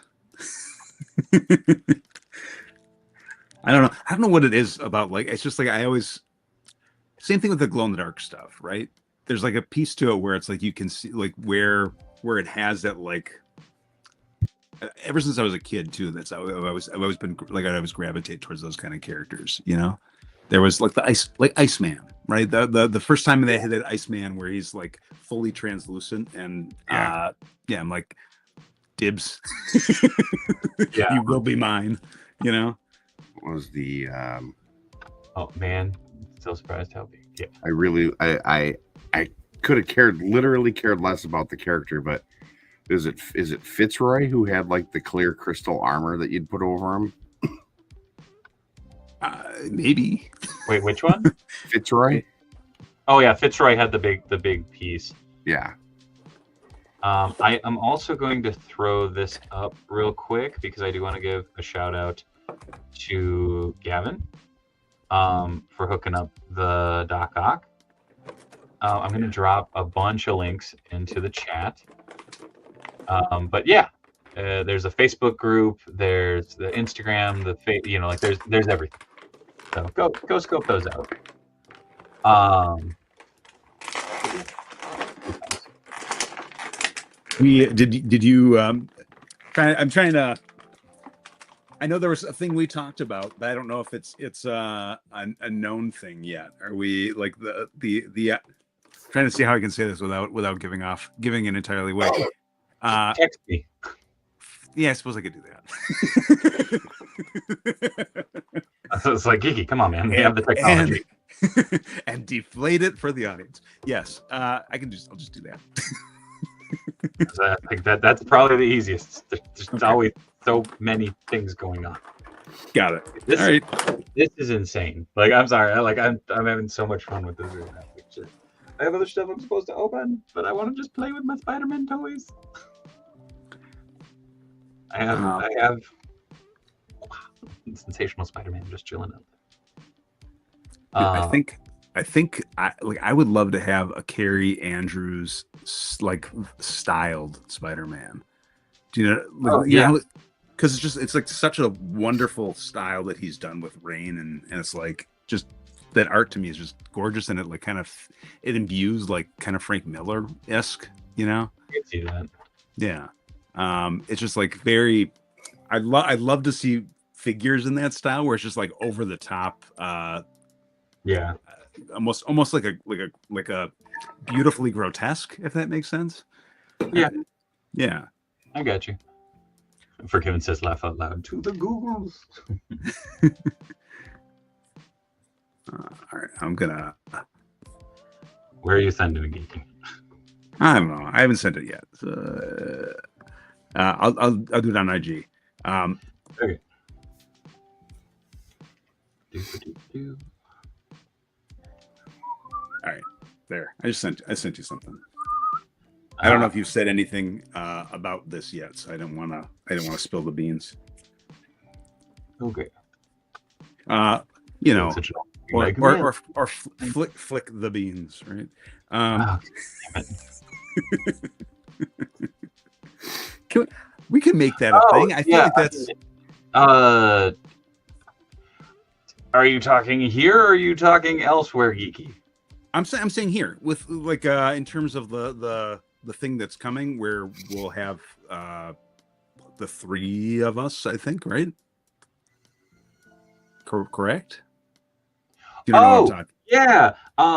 I don't know what it is about. Like, it's just like same thing with the glow in the dark stuff, right? There's like a piece to it where it's like you can see like where it has that like. Ever since I was a kid too, I've always been like I always gravitate towards those kind of characters. You know, there was like Iceman, right? The first time they had that Iceman where he's like fully translucent, and I'm like, dibs. Yeah, you will be mine. You know, what was the oh man, still surprised how big. Yeah, I could have literally cared less about the character, but is it Fitzroy who had like the clear crystal armor that you'd put over him? Maybe. Wait, which one? Fitzroy. Oh yeah, Fitzroy had the big piece. Yeah. I am also going to throw this up real quick because I do want to give a shout out to Gavin for hooking up the Doc Ock. I'm going to drop a bunch of links into the chat. But yeah, there's a Facebook group, there's the Instagram, like there's everything. So go scope those out. Did you I'm trying to. I know there was a thing we talked about, but I don't know if it's a known thing yet. Are we like the trying to see how I can say this without giving it entirely away? Text me. Yeah, I suppose I could do that. So it's like, Geeky, come on, man. We have the technology. And deflate it for the audience. Yes, I'll just do that. I think that's probably the easiest. There's always so many things going on. Got it. All right. This is insane. Like, I'm sorry. I'm having so much fun with this right now. I have other stuff I'm supposed to open, but I want to just play with my Spider-Man toys. I have sensational Spider-Man just chilling out. I think I would love to have a Carrie Andrews like styled Spider-Man. Do you know? Like, because it's like such a wonderful style that he's done with Rain, and it's like just that art to me is just gorgeous, and it like kind of it imbues like kind of Frank Miller-esque, you know. I can see that. Yeah, it's just like very. I love to see figures in that style where it's just like over the top. Yeah, almost like a beautifully grotesque, if that makes sense. Yeah, yeah. I got you. For Kevin says, laugh out loud to the Googles. All right, I'm gonna. Where are you sending it, Geeky? I don't know. I haven't sent it yet. I'll do it on IG. Okay. All right, there. I sent you something. I don't know if you've said anything about this yet, so I don't want to spill the beans. Okay. You know, or flick the beans, right? Damn it. We can make that a thing. I feel like that's. Are you talking here or are you talking elsewhere, Geeky? I'm saying here with like in terms of the thing that's coming, where we'll have the three of us, I think, right? Correct? You don't know what I'm talking. Yeah.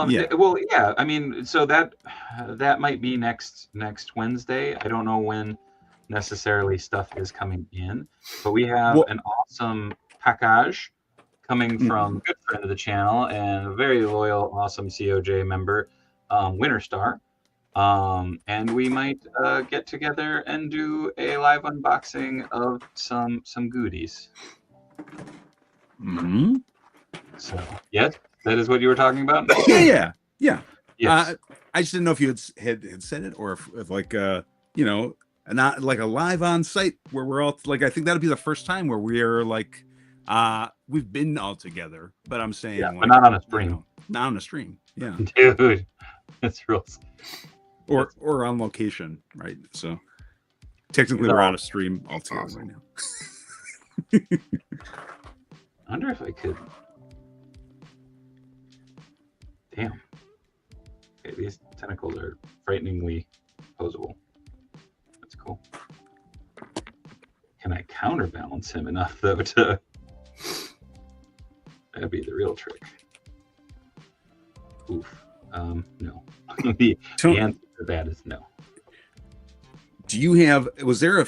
Yeah. Well, yeah. I mean, so that might be next Wednesday. I don't know when necessarily stuff is coming in, but we have an awesome package coming from a good friend of the channel and a very loyal, awesome COJ member, Winterstar. And we might get together and do a live unboxing of some goodies. Mm-hmm. So, yes, that is what you were talking about? Yeah. Yes. I just didn't know if you had said it, or if like you know, not like a live on site where we're all like, I think that'll be the first time where we're like we've been all together, but I'm saying but not on a stream. You know, not on a stream. Yeah. Dude, that's real. Or on location, right? So technically we're on a stream all together right now. I wonder if I could. Damn. Okay, these tentacles are frighteningly posable. That's cool. Can I counterbalance him enough, though, to... That'd be the real trick. Oof. No. the answer to that is no. Do you have... Was there a...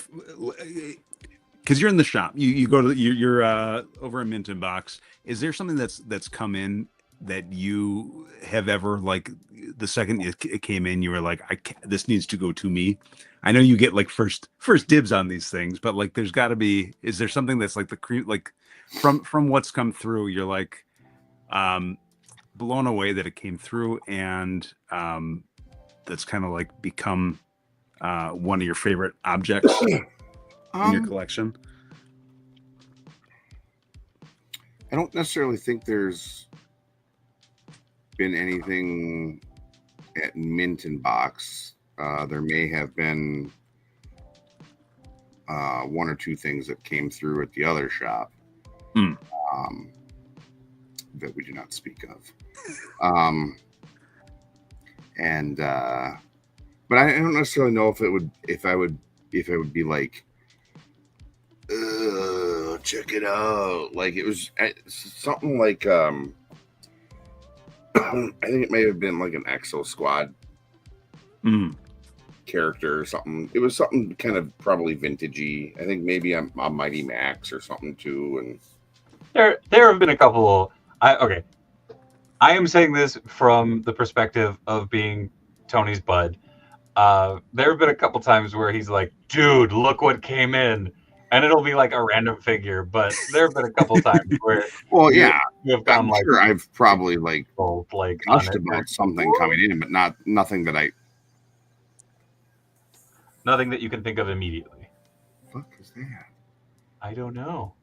Because you're in the shop, you go to you're over at Mint and Box. Is there something that's come in that you have ever, like, the second it came in, you were like, this needs to go to me? I know you get like first dibs on these things, but like there's got to be. Is there something that's like like from what's come through? You're like blown away that it came through, and that's kind of like become one of your favorite objects in your collection? I don't necessarily think there's been anything at Mint and Box. There may have been one or two things that came through at the other shop that we do not speak of. But I don't necessarily know if it would be like, check it out. Like it was something like, I think it may have been like an Exo Squad character or something. It was something kind of probably vintagey. I think maybe a Mighty Max or something too. And there have been a couple. I am saying this from the perspective of being Tony's bud. There have been a couple times where he's like, dude, look what came in. And it'll be like a random figure, but there have been a couple times where you have gone like, sure I've probably like gushed about something coming in, but nothing that you can think of immediately. What the fuck is that? I don't know.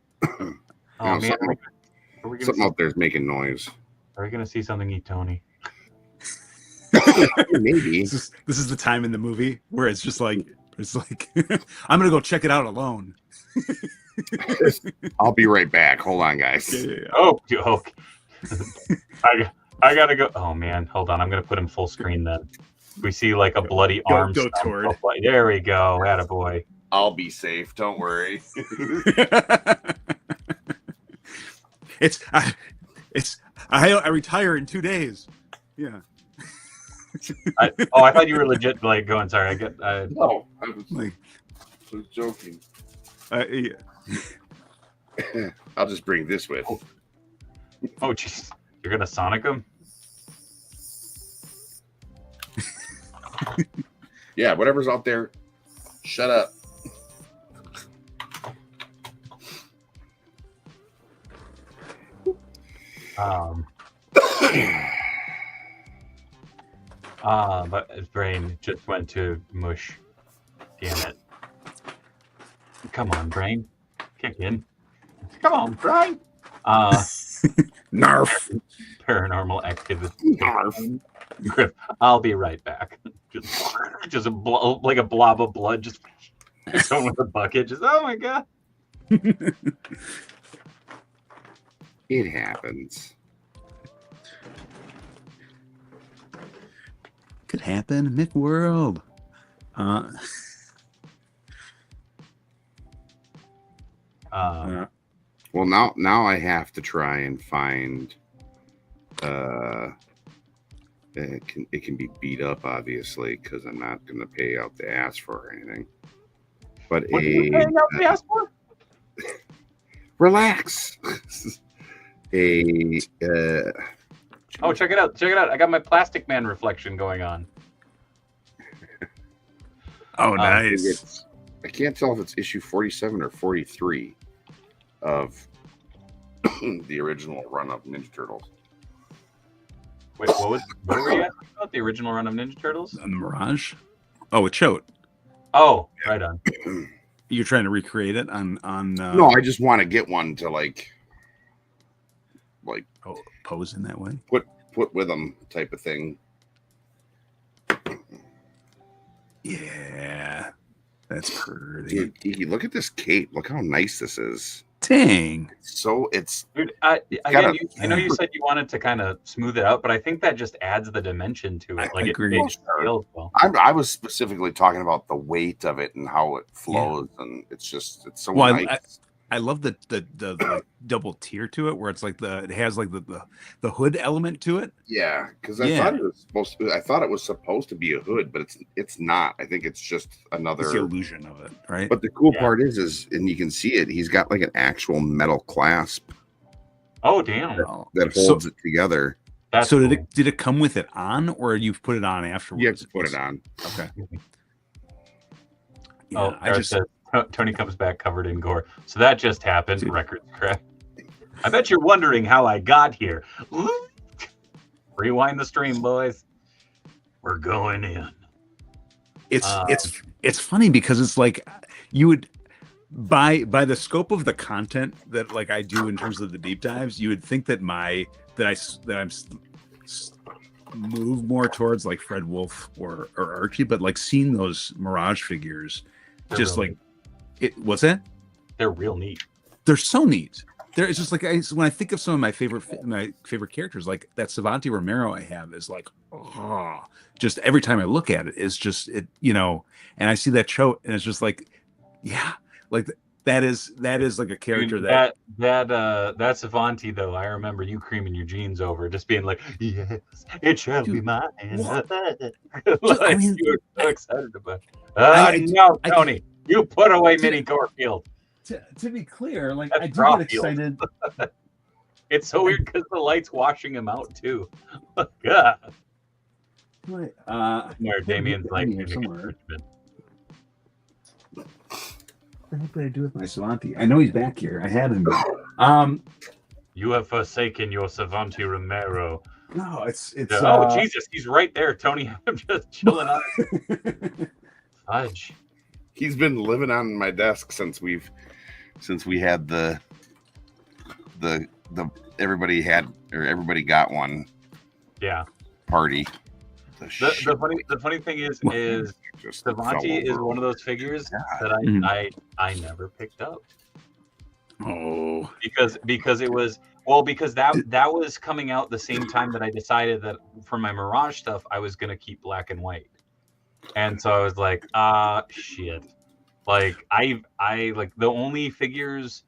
Something out there's making noise. Are we gonna see something eat Tony? Maybe this is the time in the movie where it's just like It's like I'm gonna go check it out alone. I'll be right back. Hold on, guys. Yeah. Oh, okay. I gotta go. Oh man, hold on. I'm gonna put him full screen then. We see like a bloody arm. Go toward. There we go. Attaboy. I'll be safe. Don't worry. I retire in 2 days. Yeah. I thought you were legit like going. Sorry, No, I was joking. Yeah. I'll just bring this with. Oh, jeez. You're gonna Sonic him? Yeah, whatever's out there, shut up. But his brain just went to mush. Damn it. Come on, brain. Kick in. Come on, brain. Narf. Paranormal activity. Narf. Griff, I'll be right back. Just like a blob of blood, just someone with a bucket. Just oh my god. It happens. Could happen, McWorld. Well, now I have to try and find. It can be beat up, obviously, because I'm not going to pay out the ass for anything. But what are you paying out the ass for? Relax. Oh, check it out! Check it out! I got my Plastic Man reflection going on. Oh, nice. I can't tell if it's issue 47 or 43 of the original run of Ninja Turtles. Wait, what were you asking about? The original run of Ninja Turtles? On the Mirage? Oh, it showed. Oh, right on. You're trying to recreate it on No, I just want to get one to like pose in that way. Put with them type of thing. Yeah. That's pretty. Dude, Geeky, look at this cape. Look how nice this is. Dang. So it's. Dude, I know you said you wanted to kind of smooth it out, but I think that just adds the dimension to it. I agree. Well. I was specifically talking about the weight of it and how it flows, and it's so nice. I love the like double tier to it, where it's like it has like the hood element to it. Yeah, because I thought it was supposed to be a hood, but it's not. I think it's just another it's the illusion of it, right? But the cool part is, and you can see it. He's got like an actual metal clasp. Oh damn! That holds it together. So cool. did it come with it on, or you've put it on afterwards? You have to put it on. Okay. Yeah, Tony comes back covered in gore. So that just happened. Dude. Records correct. I bet you're wondering how I got here. Rewind the stream, boys. We're going in. It's funny because it's like you would by the scope of the content that like I do in terms of the deep dives, you would think that I'm move more towards like Fred Wolf or Archie, but like seeing those Mirage figures, just like. What's that? They're real neat. They're so neat. It's just like when I think of some of my favorite characters, like that Savanti Romero I have is like, oh, just every time I look at it, it's just it, and I see that show and it's just like, yeah, like that is like a character that Savanti though. I remember you creaming your jeans over, just being like, yes, it shall be mine. I mean, you were so excited about it. No, Tony. You put away Minnie Gorefield. To be clear, like that's I do get excited. It's so weird because the light's washing him out too. God. Where Damien's like somewhere. What the heck did I do with my Savanti? I know he's back here. I had him. You have forsaken your Savanti Romero. No, it's. Oh Jesus, he's right there, Tony. I'm just chilling on it. Fudge. He's been living on my desk since we had the everybody got one. Yeah. Party. The funny thing is Savanti is one of those figures that I never picked up. Oh, because it was because that was coming out the same time that I decided that for my Mirage stuff I was gonna keep black and white, and so I was like, shit. Like I like the only figures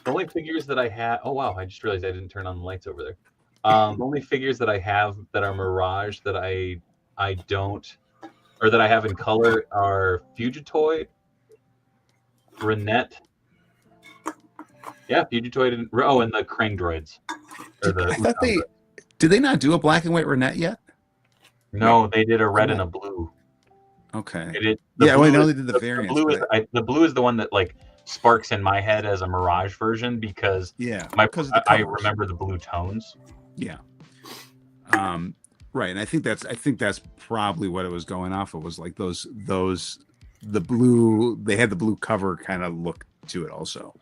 that I had. Oh wow, I just realized I didn't turn on the lights over there. The only figures that I have that are Mirage that I don't, or that I have in color are Fugitoid, Renette. Yeah, Fugitoid and the Krang droids. I thought did they not do a black and white Renette yet? No, they did a red and a blue. Okay. They did, I know they did the variants. The blue is the one that like sparks in my head as a Mirage version because I remember the blue tones. Yeah. Right, and I think that's probably what it was going off of, was like the blue, they had the blue cover kind of look to it also.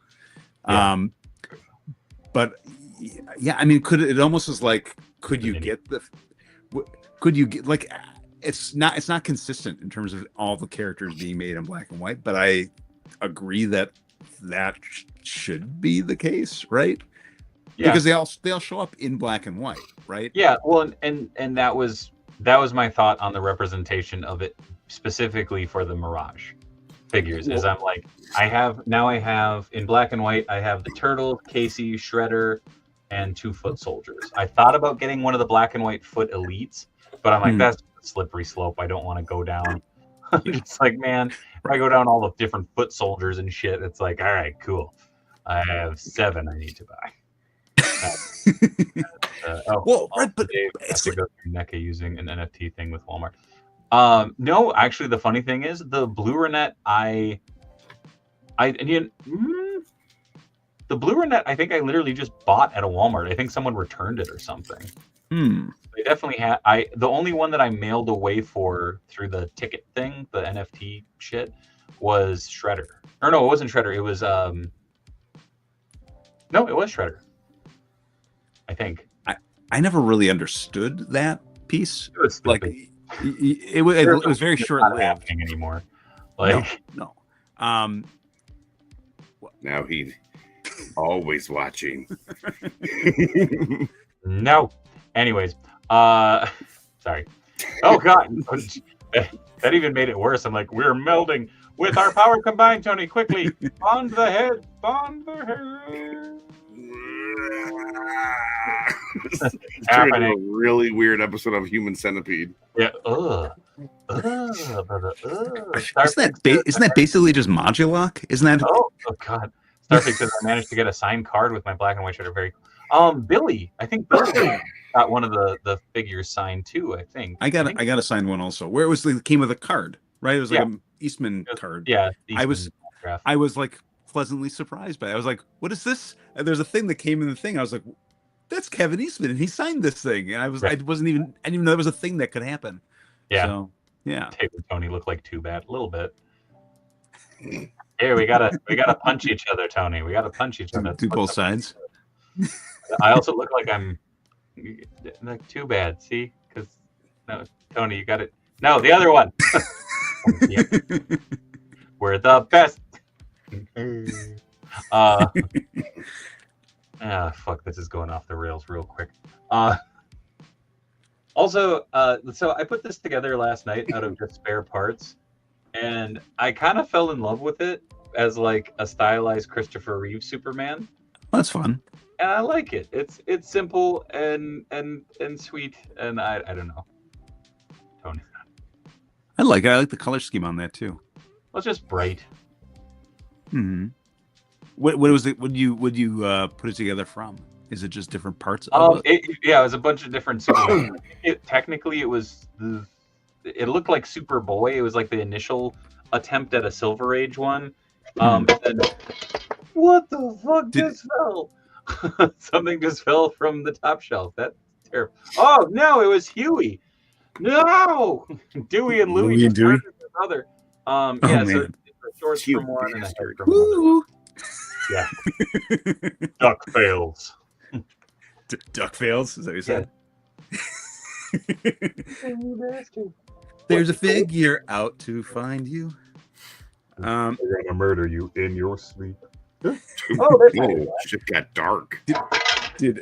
Yeah. But yeah, I mean, it almost was like, could you get like, it's not consistent in terms of all the characters being made in black and white, but I agree that should be the case, right? Yeah. Because they all show up in black and white, right? Yeah, well, and that was my thought on the representation of it specifically for the Mirage figures. Is I'm like, I have in black and white, I have the Turtle, Casey, Shredder, and 2 foot soldiers. I thought about getting one of the black and white foot elites, but I'm like, that's a slippery slope. I don't want to go down. It's like, man, if I go down all the different foot soldiers and shit, it's like, all right, cool. I have 7 I need to buy. But it's to go through NECA using an NFT thing with Walmart. No, actually, the funny thing is the blue Renette. The blue Renette, I think I literally just bought at a Walmart. I think someone returned it or something. They definitely had. The only one that I mailed away through the ticket thing, the NFT shit, was Shredder. Or no, it wasn't Shredder. It was no, it was Shredder. I think I never really understood that piece. It was like it was very short-lived. Happening anymore. Like no. Now he's always watching. No. Anyways, sorry. Oh God, that even made it worse. I'm like, we're melding with our power combined, Tony. Quickly, bond the head. Turned into a really weird episode of Human Centipede. Yeah. Isn't that basically just Moduloc? Isn't that? Oh God. Starfleet says I managed to get a signed card with my black and white shirt. Very. Billy. I think Billy got one of the figures signed too. I think. I got a signed one also. Where it was came with a card, right? It was like an Eastman card. Yeah. I was like pleasantly surprised by it. I was like, what is this? And there's a thing that came in the thing. I was like, that's Kevin Eastman, and he signed this thing. And I didn't even know there was a thing that could happen. Yeah. So, yeah. Taylor Tony looked like Too Bad a little bit. Here we gotta punch each other, Tony. We gotta punch each other. Do both sides. I also look like I'm like Too Bad. See, because no, Tony, you got it. No, the other one. We're the best. Fuck, this is going off the rails real quick. Also, so I put this together last night out of just spare parts, and I kind of fell in love with it as like a stylized Christopher Reeve Superman. That's fun. And I like it. It's simple and sweet, and I don't know. Tony. I like the color scheme on that too. Well, it's just bright. Hmm. What was it? Would you put it together from? Is it just different parts of it? Yeah, it was a bunch of different Superman. Technically, it was it looked like Superboy. It was like the initial attempt at a Silver Age one. And then, what the fuck just fell? Something just fell from the top shelf. That's terrible. Oh no, it was Huey. No, Dewey and Louie. Dewey. Brother. Man. So it's a short from one and a head from one. Yeah. Duck fails. Duck fails? Is that what you said? There's a figure out to find you. I'm gonna murder you in your sleep. Shit got dark. Dude.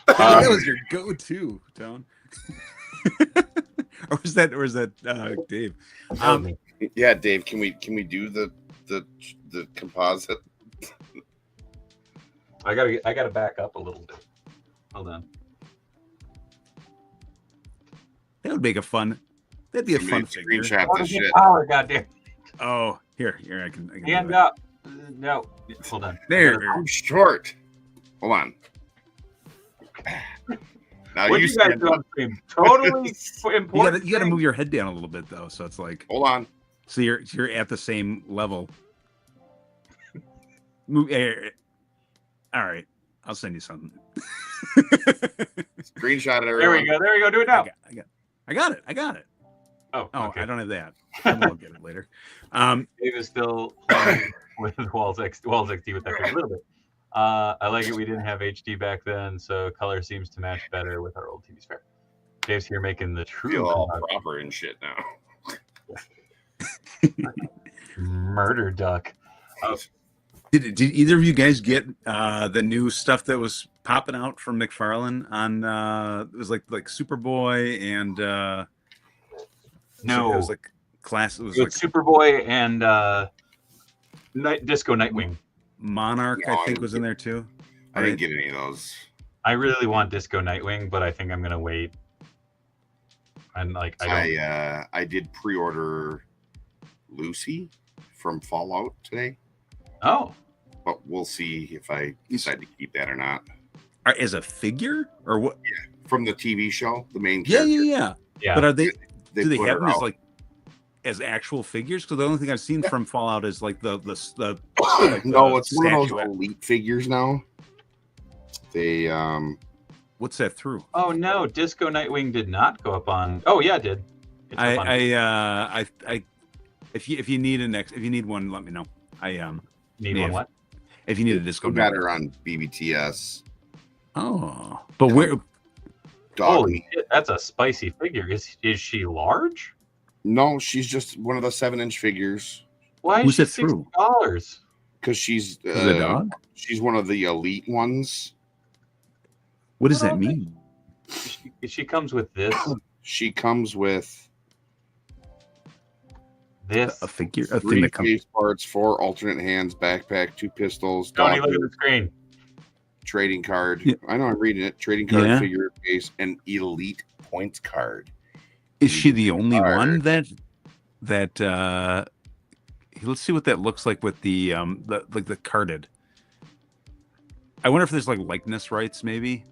That was your go-to, Tone. or was that Dave? Yeah, Dave, can we do the composite? I gotta back up a little bit. Hold on. That would make a fun. That'd be a fun figure. Screenshot this shit. Power, goddamn. Oh, here, I can Hand up. No, hold on. There. I'm short. Hold on. Now What you guys do on stream? Totally important. You got to move your head down a little bit though, so it's like. Hold on. So you're at the same level. Move. All right, I'll send you something. Screenshot it. There we go. Do it now. I got it. Oh, okay. I don't have that. I'll get it later. Dave is still playing with Walls XD with that a little bit. I like it. We didn't have HD back then, so color seems to match better with our old TV's fair. Dave's here making the true feel all proper and shit now. Murder duck. Did either of you guys get the new stuff that was popping out from McFarlane on it was like Superboy and no, it was like class. It was like Superboy and Disco Nightwing. Monarch, I think, was in there too. I didn't get any of those. I really want Disco Nightwing, but I think I'm gonna wait. And I did pre-order Lucy from Fallout today. Oh, but we'll see if I decide to keep that or not. As a figure or what? Yeah, from the TV show, the main character. Yeah. But are they do they have them as actual figures? Because the only thing I've seen from Fallout is like the no, it's one of those elite figures now. They what's that through? Oh no, Disco Nightwing did not go up on. Oh yeah, it did. If you need one, let me know. Need one what? If you need a Disco, got her on BBTS. Oh, but where? Holy shit, that's a spicy figure. Is she large? No, she's just one of the 7-inch figures. Why is she $60? Because she's the dog. She's one of the elite ones. What does that mean? She comes with this. She comes with this a figure, a 3 face parts, 4 alternate hands, backpack, 2 pistols. Tony, look at the screen. Trading card. Yeah. I know, I'm reading it. Trading card, figure case, and elite points card. Is she the only one that let's see what that looks like with the carded. I wonder if there's like likeness rights, maybe.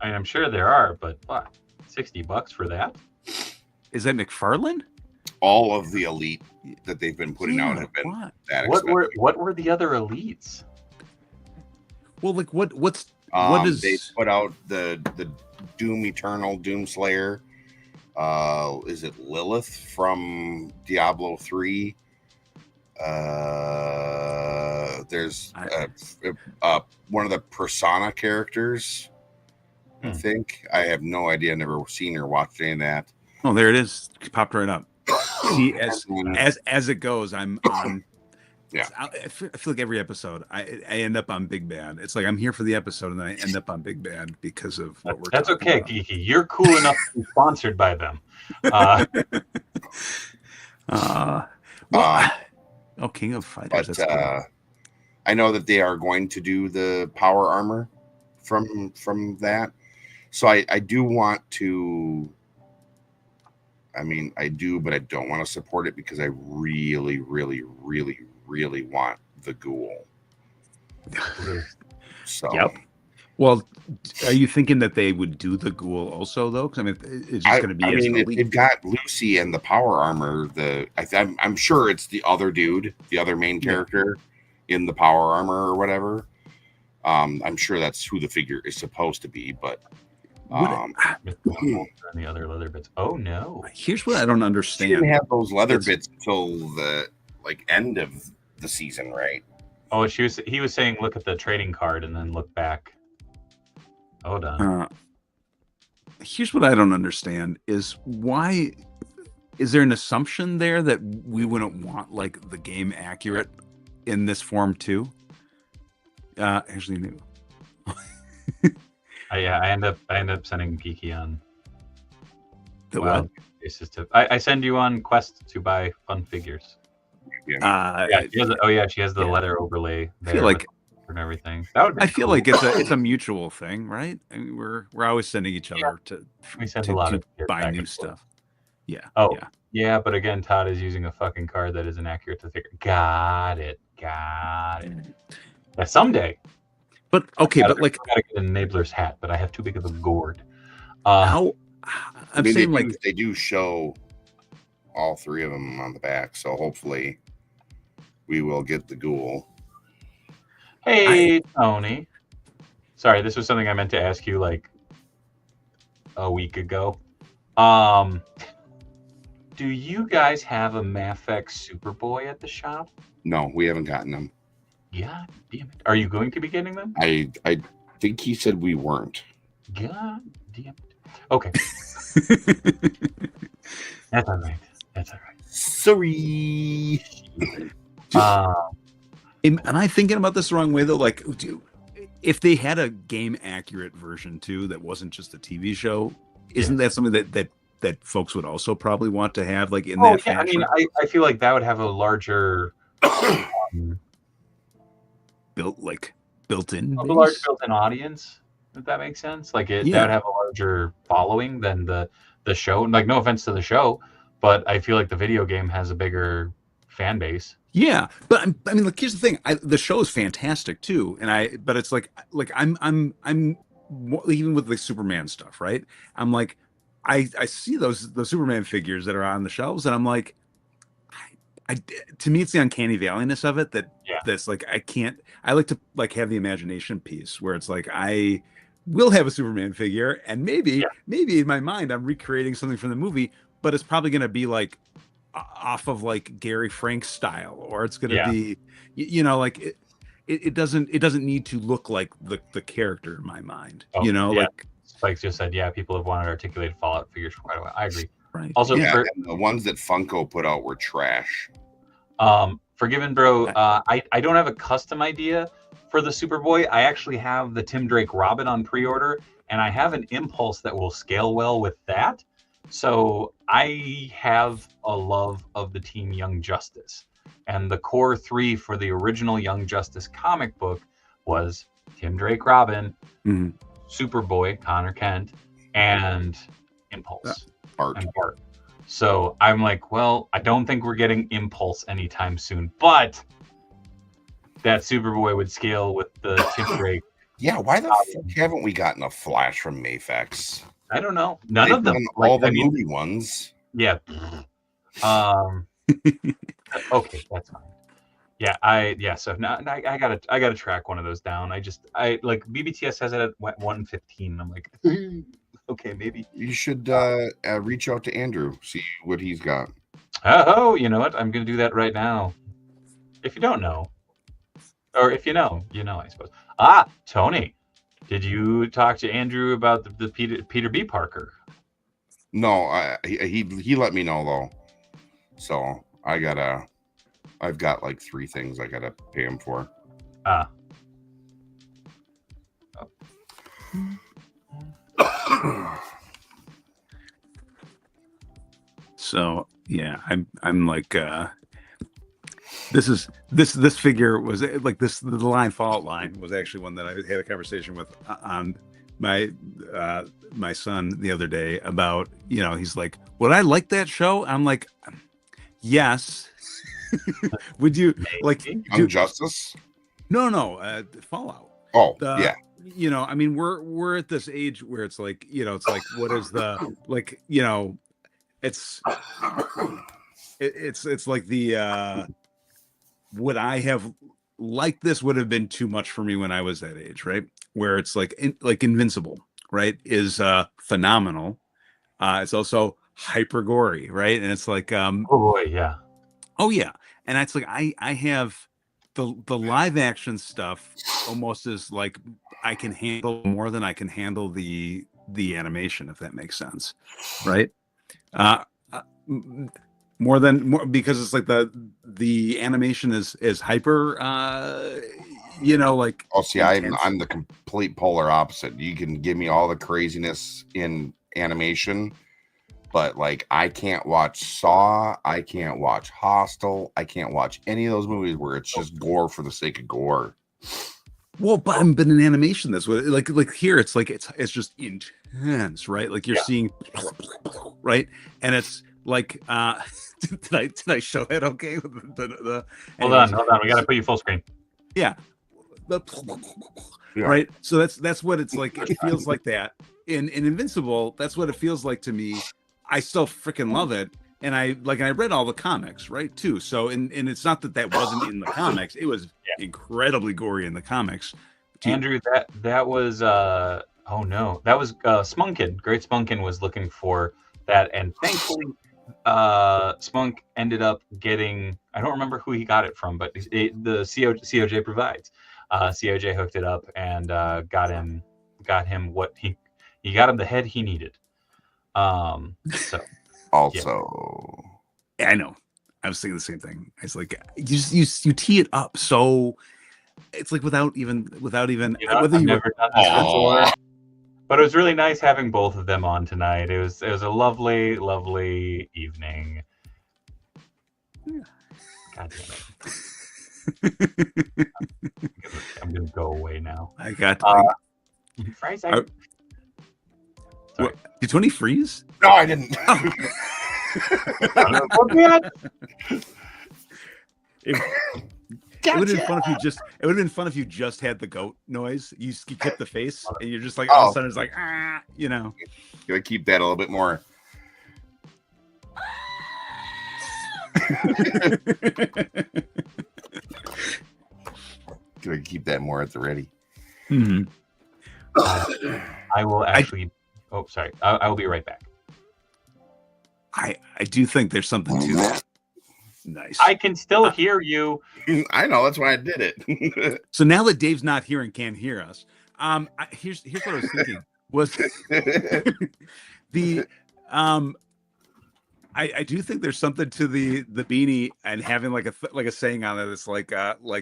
I mean, I'm sure there are, but what? $60 for that? Is that McFarlane? All of the elite that they've been putting out have been that expensive. What were the other elites? Well, like what is they put out the Doom Eternal Doom Slayer? Is it Lilith from Diablo 3? There's one of the Persona characters. I think. I have no idea. Never seen or watched any of that. Oh, there it is. It popped right up. See, as it goes, I'm yeah. I feel like every episode I end up on Big Bad. It's like I'm here for the episode and then I end up on Big Bad because of what we're That's talking okay, about. Geeky. You're cool enough to be sponsored by them. King of Fighters. But, that's cool. I know that they are going to do the power armor from that. So I do want to. I mean, I do, but I don't want to support it because I really, really, really, really want the ghoul. So, yep. Well, are you thinking that they would do the ghoul also, though? Because I mean, it's just going to be. I mean, they've got Lucy and the power armor. I'm sure it's the other dude, the other main character in the power armor or whatever. I'm sure that's who the figure is supposed to be, but. The other leather bits. Oh no! Here's what I don't understand. She didn't have those leather bits until the end of the season, right? Oh, he was saying look at the trading card and then look back. Hold on. Here's what I don't understand is why is there an assumption there that we wouldn't want like the game accurate in this form too? Actually, no. I end up sending Geeky on the what? I send you on quest to buy fun figures. She has the letter overlay there. I feel like and everything. I feel like it's a mutual thing, right? I mean, we're always sending each other to buy new stuff. Yeah. Oh, yeah. But again, Todd is using a fucking card that is inaccurate to the figure. Got it. Yeah, someday. But okay, but like I gotta get an enabler's hat, but I have too big of a gourd. I'm saying they do show all three of them on the back, so hopefully we will get the ghoul. Hey, Tony. Sorry, this was something I meant to ask you like a week ago. Do you guys have a Mafex Superboy at the shop? No, we haven't gotten them. God damn it. Are you going to be getting them? I think he said we weren't. God damn it. Okay. That's all right. Sorry. Am I thinking about this the wrong way though? Like, if they had a game accurate version too, that wasn't just a TV show, isn't that something that folks would also probably want to have, like in that fashion? I mean, I feel like that would have a larger built-in audience. If that makes sense, like that would have a larger following than the show. Like, no offense to the show, but I feel like the video game has a bigger fan base. Yeah, but I mean, like, here's the thing: the show is fantastic too, but it's like I'm even with the Superman stuff, right? I'm like, I see those Superman figures that are on the shelves, and I'm like, to me, it's the uncanny valleyness of it that's like I like to like have the imagination piece where it's like I will have a Superman figure, and maybe in my mind I'm recreating something from the movie, but it's probably going to be like off of like Gary Frank's style, or it's going to be, like it doesn't need to look like the character in my mind. Like Spike just said, people have wanted articulated Fallout figures for quite a while. I agree. Right. Also, and the ones that Funko put out were trash. Forgiven, bro. I don't have a custom idea for the Superboy. I actually have the Tim Drake Robin on pre-order, and I have an Impulse that will scale well with that. So I have a love of the Team Young Justice, and the core three for the original Young Justice comic book was Tim Drake Robin, Superboy Connor Kent, and Impulse Bart. So I'm like, well, I don't think we're getting Impulse anytime soon, but that Superboy would scale with the Tim Drake. Yeah, why the fuck haven't we gotten a Flash from Mafex? I don't know. None of them. All the movie ones. Yeah. Okay, that's fine. Yeah. So now I gotta track one of those down. I like BBTS has it at 115. I'm like, okay, maybe you should reach out to Andrew, see what he's got. Oh, you know what? I'm gonna do that right now. If you don't know, or if you know, I suppose. Tony, did you talk to Andrew about the Peter B. Parker? No, he let me know though. So I've got like 3 things I gotta pay him for. So yeah, I'm like this figure was like this, the line Fallout line was actually one that I had a conversation with on my son the other day about, he's like, would I like that show? I'm like, yes. Would you like Young Justice? No, Fallout. Oh, yeah. I mean, we're at this age where it's like, it's like, what is the like, it's like the would I have liked this would have been too much for me when I was that age, right? Where it's like Invincible, right, is phenomenal. It's also hyper gory, right? And it's like oh boy, yeah. Oh yeah. And it's like I have the live action stuff almost is like I can handle more than I can handle the animation, if that makes sense, right? More because it's like the animation is hyper, like. Oh, see, I'm the complete polar opposite. You can give me all the craziness in animation, but like I can't watch Saw, I can't watch Hostel, I can't watch any of those movies where it's just gore for the sake of gore. Well, but in animation, that's what like here it's like it's just intense, right? Like you're seeing, right, and it's like did I show it okay? The hold on, we gotta put you full screen. Yeah. Right. So that's what it's like. It feels like that in Invincible. That's what it feels like to me. I still freaking love it, and I read all the comics, right, too. So and it's not that wasn't in the comics. It was incredibly gory in the comics. Andrew, that was that was Spunkin. Great Spunkin was looking for that, and thankfully Spunk ended up getting, I don't remember who he got it from, but the COJ provides. COJ hooked it up and got him what he got him the head he needed. So also, yeah, I know. I was thinking the same thing. It's like you tee it up so it's like without even whether you never done this before. But it was really nice having both of them on tonight. It was a lovely, lovely evening. God damn it. I'm gonna go away now. I got fries. Sorry. Did Tony freeze? No, I didn't. It would have been fun if you just had the goat noise. You kept the face, and you're just like all of a sudden it's like Gotta keep that a little bit more. Gotta keep that more at the ready. Mm-hmm. I will actually. Sorry. I will be right back. I do think there's something to that. Nice. I can still hear you. I know, that's why I did it. So now that Dave's not here and can't hear us, here's what I was thinking was the I do think there's something to the beanie and having like a saying on it. It's like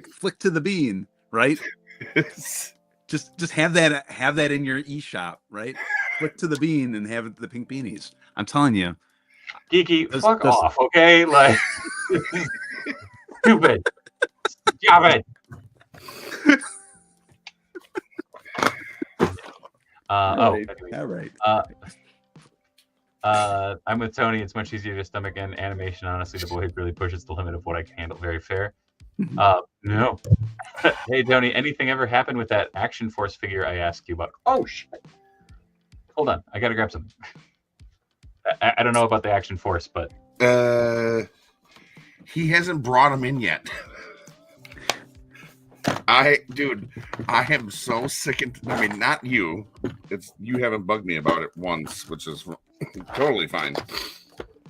flick to the bean, right? just have that in your eShop, right? Flick to the bean and have the pink beanies. I'm telling you. Geeky, fuck off, okay? Like, stupid. Stop it. All right. I'm with Tony. It's much easier to stomach an animation. Honestly, the boy really pushes the limit of what I can handle. Very fair. No. Hey, Tony, anything ever happened with that Action Force figure I asked you about? Oh, shit. Hold on. I got to grab something. I don't know about the Action Force, but he hasn't brought him in yet. I am so sick and I mean, not you. It's you haven't bugged me about it once, which is totally fine.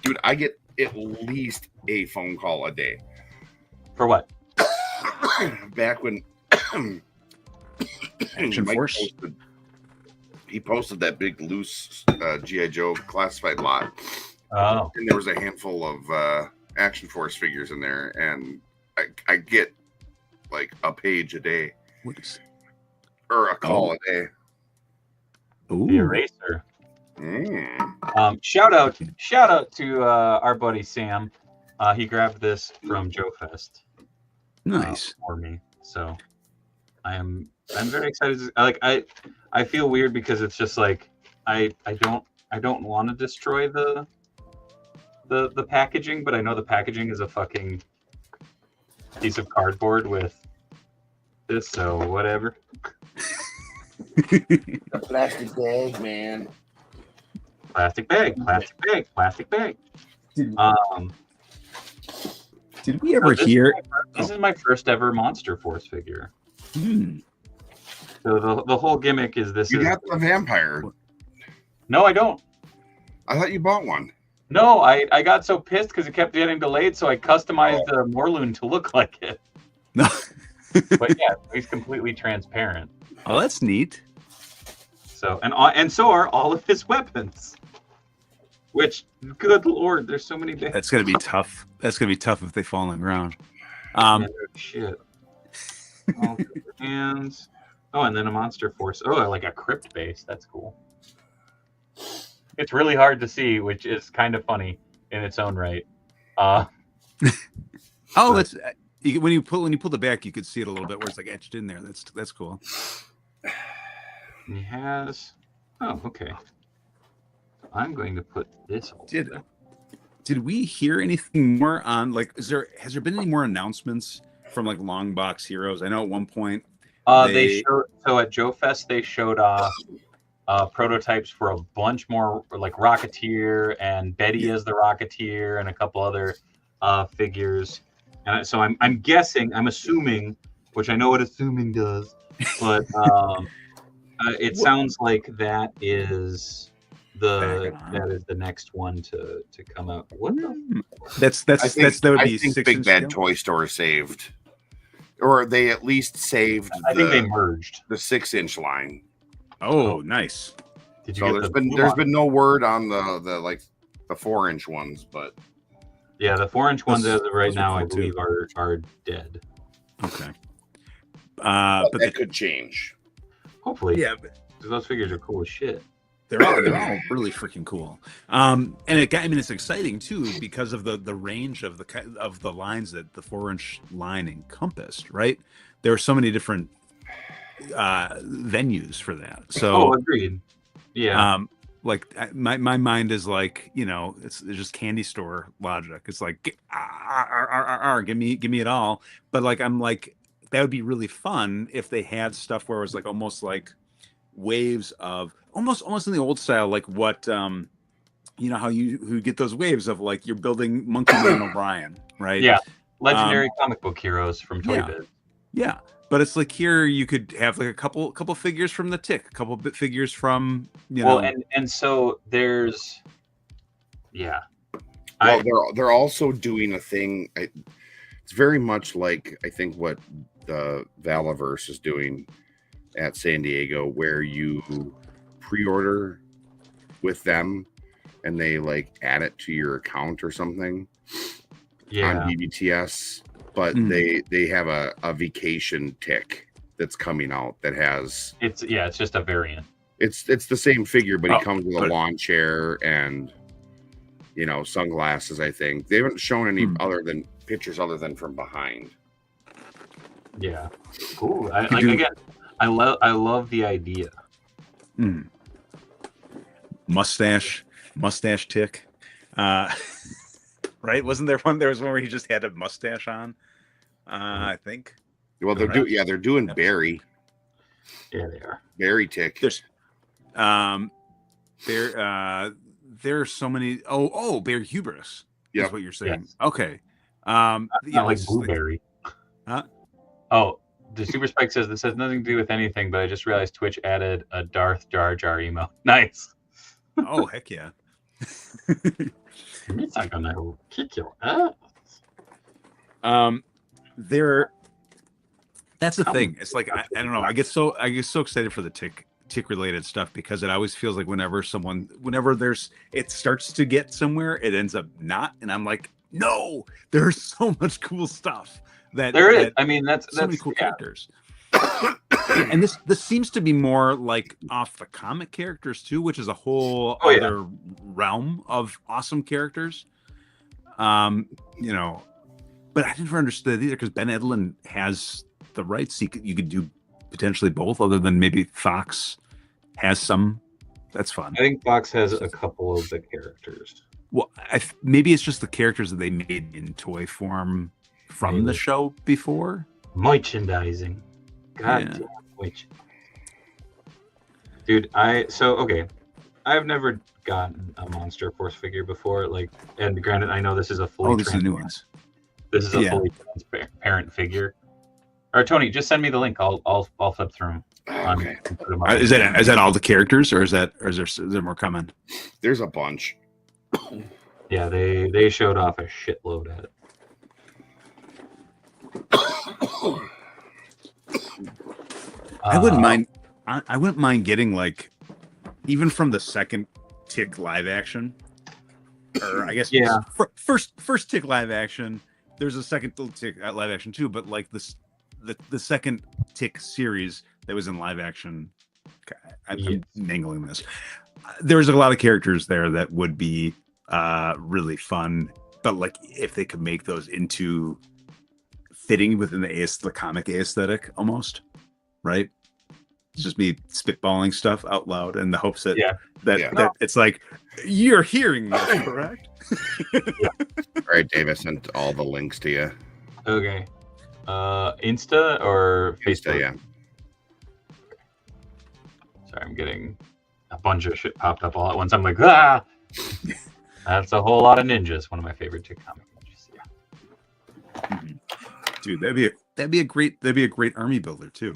Dude, I get at least a phone call a day. For what? Back when Action Force. He posted that big loose G.I. Joe classified lot. Oh. And there was a handful of Action Force figures in there, and I get like a page a day. Or a call a day. Ooh. The Eraser. Shout out to our buddy Sam. He grabbed this from Joe Fest. Nice. For me. So I'm very excited. I feel weird because it's just like I don't want to destroy the packaging, but I know the packaging is a fucking piece of cardboard with this, so whatever. A plastic bag, man. Plastic bag. Did we ever hear? This is my first ever Monster Force figure. So the whole gimmick is this. You got the vampire. No, I don't. I thought you bought one. No, I got so pissed because it kept getting delayed, so I customized the Morloon to look like it. No. But yeah, he's completely transparent. Oh, that's neat. So and so are all of his weapons. Which, good lord, there's so many. That's gonna be tough. That's gonna be tough if they fall on the ground. Shit. Hands. Oh, and then a monster force. Oh, like a crypt base. That's cool. It's really hard to see, which is kind of funny in its own right. That's when you pull the back, you could see it a little bit where it's like etched in there. That's cool. He has. Oh, okay. I'm going to put this. Did we hear anything more on has there been any more announcements from like Long Box Heroes? I know at one point they showed, so at Joe Fest they showed prototypes for a bunch more, like Rocketeer and Betty as the Rocketeer and a couple other figures. And so I'm guessing, I'm assuming, which I know what assuming does, but it sounds like that is the next one to come out. What the? That would be. I think Big Bad Toy Store saved, or they at least saved. I think they merged the 6-inch line. Oh, nice. There's been no word on the 4-inch ones, but yeah, the 4-inch ones as of right now, I believe are dead. Okay, but that could change. Hopefully, yeah. Those figures are cool as shit. They're all really freaking cool. And it's exciting too because of the range of the lines that the 4-inch line encompassed. Right, there are so many different venues for that. So agreed. Yeah. My mind is like, it's just candy store logic. It's like give me it all. But like I'm like, that would be really fun if they had stuff where it was like almost like waves of almost in the old style, like what how you get those waves of like you're building Monkey Man O'Brien, right? Yeah. Legendary comic book heroes from Toy Biz. Yeah. But it's like here you could have like a couple figures from the Tick, a couple bit figures from and so there's they're also doing a thing. It's very much like I think what the Valaverse is doing at San Diego, where you pre-order with them and they like add it to your account or something on BBTS. But they have a vacation Tick that's coming out that has it's just a variant. It's the same figure, but he comes with a lawn chair and sunglasses. I think they haven't shown any pictures other than from behind. Yeah, cool. I love the idea. Mustache Tick. Right? Wasn't there one? There was one where he just had a mustache on. I think. Well, they're doing Barry. Yeah, they are. Barry Tick. There's there's so many. Oh, Barry Hubris. Is what you're saying. Yes. Okay. Not like Blueberry. Huh? Oh, the Super Spike says this has nothing to do with anything, but I just realized Twitch added a Darth Jar Jar emo. Nice. Oh, heck yeah. It's not gonna kick your ass. That's the thing. It's like I don't know. I get so excited for the Tick related stuff because it always feels like whenever it starts to get somewhere, it ends up not. And I'm like, no, there's so much cool stuff that there is. I mean, that's many cool characters. And this seems to be more like off the comic characters too, which is a whole other realm of awesome characters. But I never understood either because Ben Edlund has the rights. You could do potentially both, other than maybe Fox has some. That's fun. I think Fox has a couple of the characters. Well, maybe it's just the characters that they made in toy form from the show before. Merchandising. God damn, dude, I've never gotten a Monster Force figure before. And granted, I know this is a fully this is the new ones. This is a fully transparent figure. Or Tony, just send me the link. I'll flip through them. Okay. Is that all the characters, or is there more coming? There's a bunch. Yeah, they showed off a shitload at it. I wouldn't mind. I wouldn't mind getting like, even from the second Tick live action, or I guess first Tick live action. There's a second Tick live action too, but like the second Tick series that was in live action. I'm mangling this. There's a lot of characters there that would be really fun, but like if they could make those into fitting within the comic aesthetic almost, right? It's just me spitballing stuff out loud in the hopes that that it's like, you're hearing this, correct? All right, Dave, I sent all the links to you. Okay. Insta or Facebook? Insta, yeah. Sorry, I'm getting a bunch of shit popped up all at once. I'm like, ah! That's a whole lot of ninjas. One of my favorite Tick comic ninjas. Yeah. Dude, that'd be a great army builder too.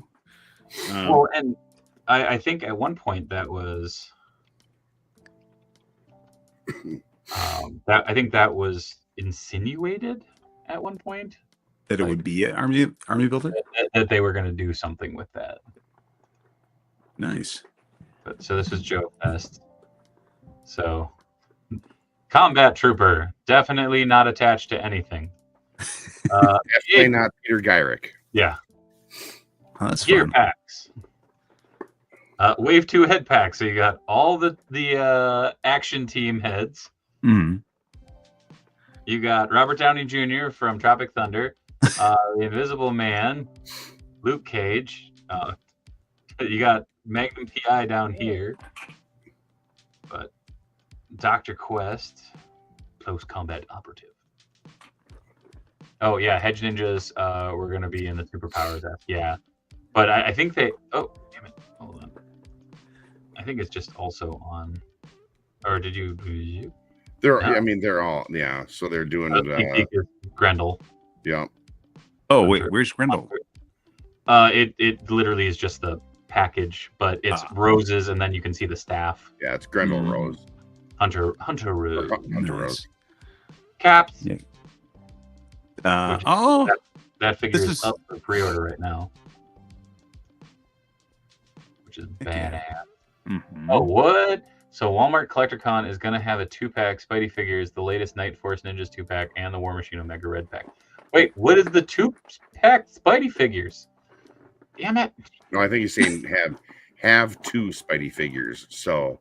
Well, and I think at one point that was I think that was insinuated at one point that it would be an army builder, that they were going to do something with that. Nice. But so this was Joe Fest. So combat trooper, definitely not attached to anything. Definitely not Peter Gyrick. Yeah. Oh, that's Gear fun. packs. Wave 2 head pack. So you got all the action team heads. Mm. You got Robert Downey Jr. from Tropic Thunder, the Invisible Man, Luke Cage. You got Magnum PI down here, but Dr. Quest, close combat operative. Oh yeah, Hedge Ninjas. We're gonna be in the superpowers. Yeah, but I think they. Oh damn it! Hold on. I think it's just also on. Or did you? They're. No. I mean, they're all. Yeah. So they're doing it. Grendel. Yeah. Oh wait, where's Grendel? It literally is just the package, but it's roses, and then you can see the staff. Yeah, it's Grendel Rose. Hunter Rose. Hunter Rose. Caps. Yeah. That figure is up for pre-order right now, which is badass. Mm-hmm. Oh, what? So Walmart CollectorCon is going to have a 2-pack Spidey figures, the latest Night Force Ninjas 2-pack, and the War Machine Omega Red pack. Wait, what is the 2-pack Spidey figures? Damn it! No, I think he's saying have 2 Spidey figures. So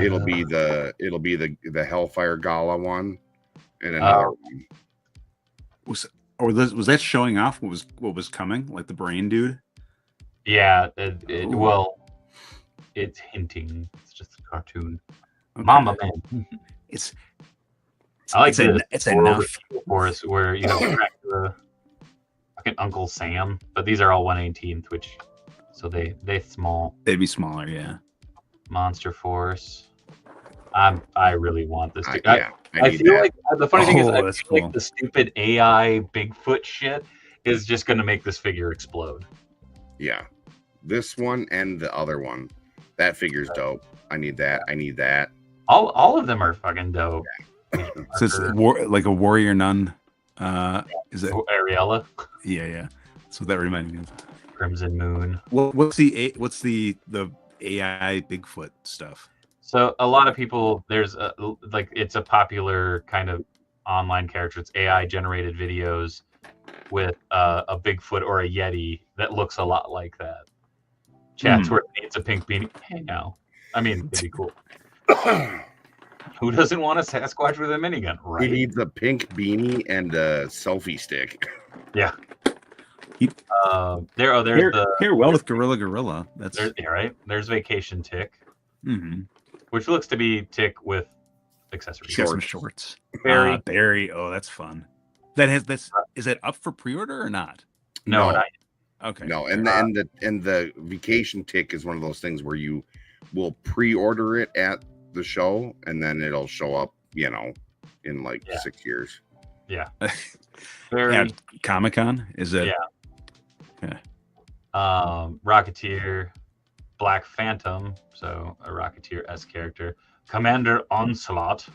it'll be the Hellfire Gala one and another one. Was that showing off what was coming, like the brain dude? Yeah, well, it's hinting. It's just a cartoon. Okay. Mama Man. It's enough for us where you know Dracula, fucking Uncle Sam, but these are all 1/18th, which so they small. They'd be smaller, yeah. Monster Force. I really want this. I feel like the funny thing is, I feel cool. like the stupid AI Bigfoot shit is just going to make this figure explode. Yeah, this one and the other one. That figure's dope. I need that. All of them are fucking dope. Yeah. So it's like a warrior nun. Is it Ariella? Yeah. So that reminded me of Crimson Moon. What's the AI Bigfoot stuff? So a lot of people, there's it's a popular kind of online character. It's AI generated videos with a Bigfoot or a Yeti that looks a lot like that. Chat's where it's a pink beanie. Hey now, I mean it'd be cool. Who doesn't want a Sasquatch with a minigun, right? He needs a pink beanie and a selfie stick. Yeah. There's Here well with Gorilla. That's right. There's Vacation Tick. Mm-hmm. Which looks to be Tick with accessories. Shorts. Barry. Barry. Oh, that's fun. Is it up for pre-order or not? No, not yet. Okay. No, and the Vacation Tick is one of those things where you will pre-order it at the show and then it'll show up, in 6 years. Yeah. Comic-Con? Is it? Yeah. Okay. Rocketeer, Black Phantom, so a Rocketeer-esque character. Commander Onslaught.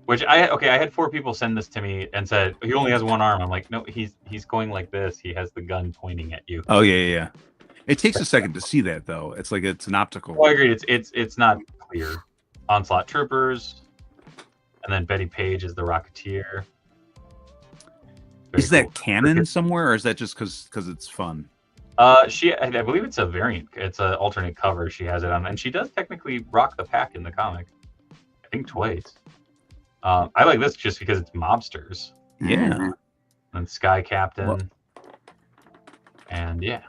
Which I had 4 people send this to me and said he only has one arm. I'm like, no, he's going like this. He has the gun pointing at you. Oh yeah. It takes a second to see that though. It's like it's an optical. Oh, I agree. It's not clear. Onslaught Troopers, and then Betty Page is the Rocketeer. Is that canon somewhere, or is that just because it's fun? I believe it's a variant. It's an alternate cover. She has it on, and she does technically rock the pack in the comic. I think twice. I like this just because it's mobsters. Yeah. And Sky Captain. And yeah.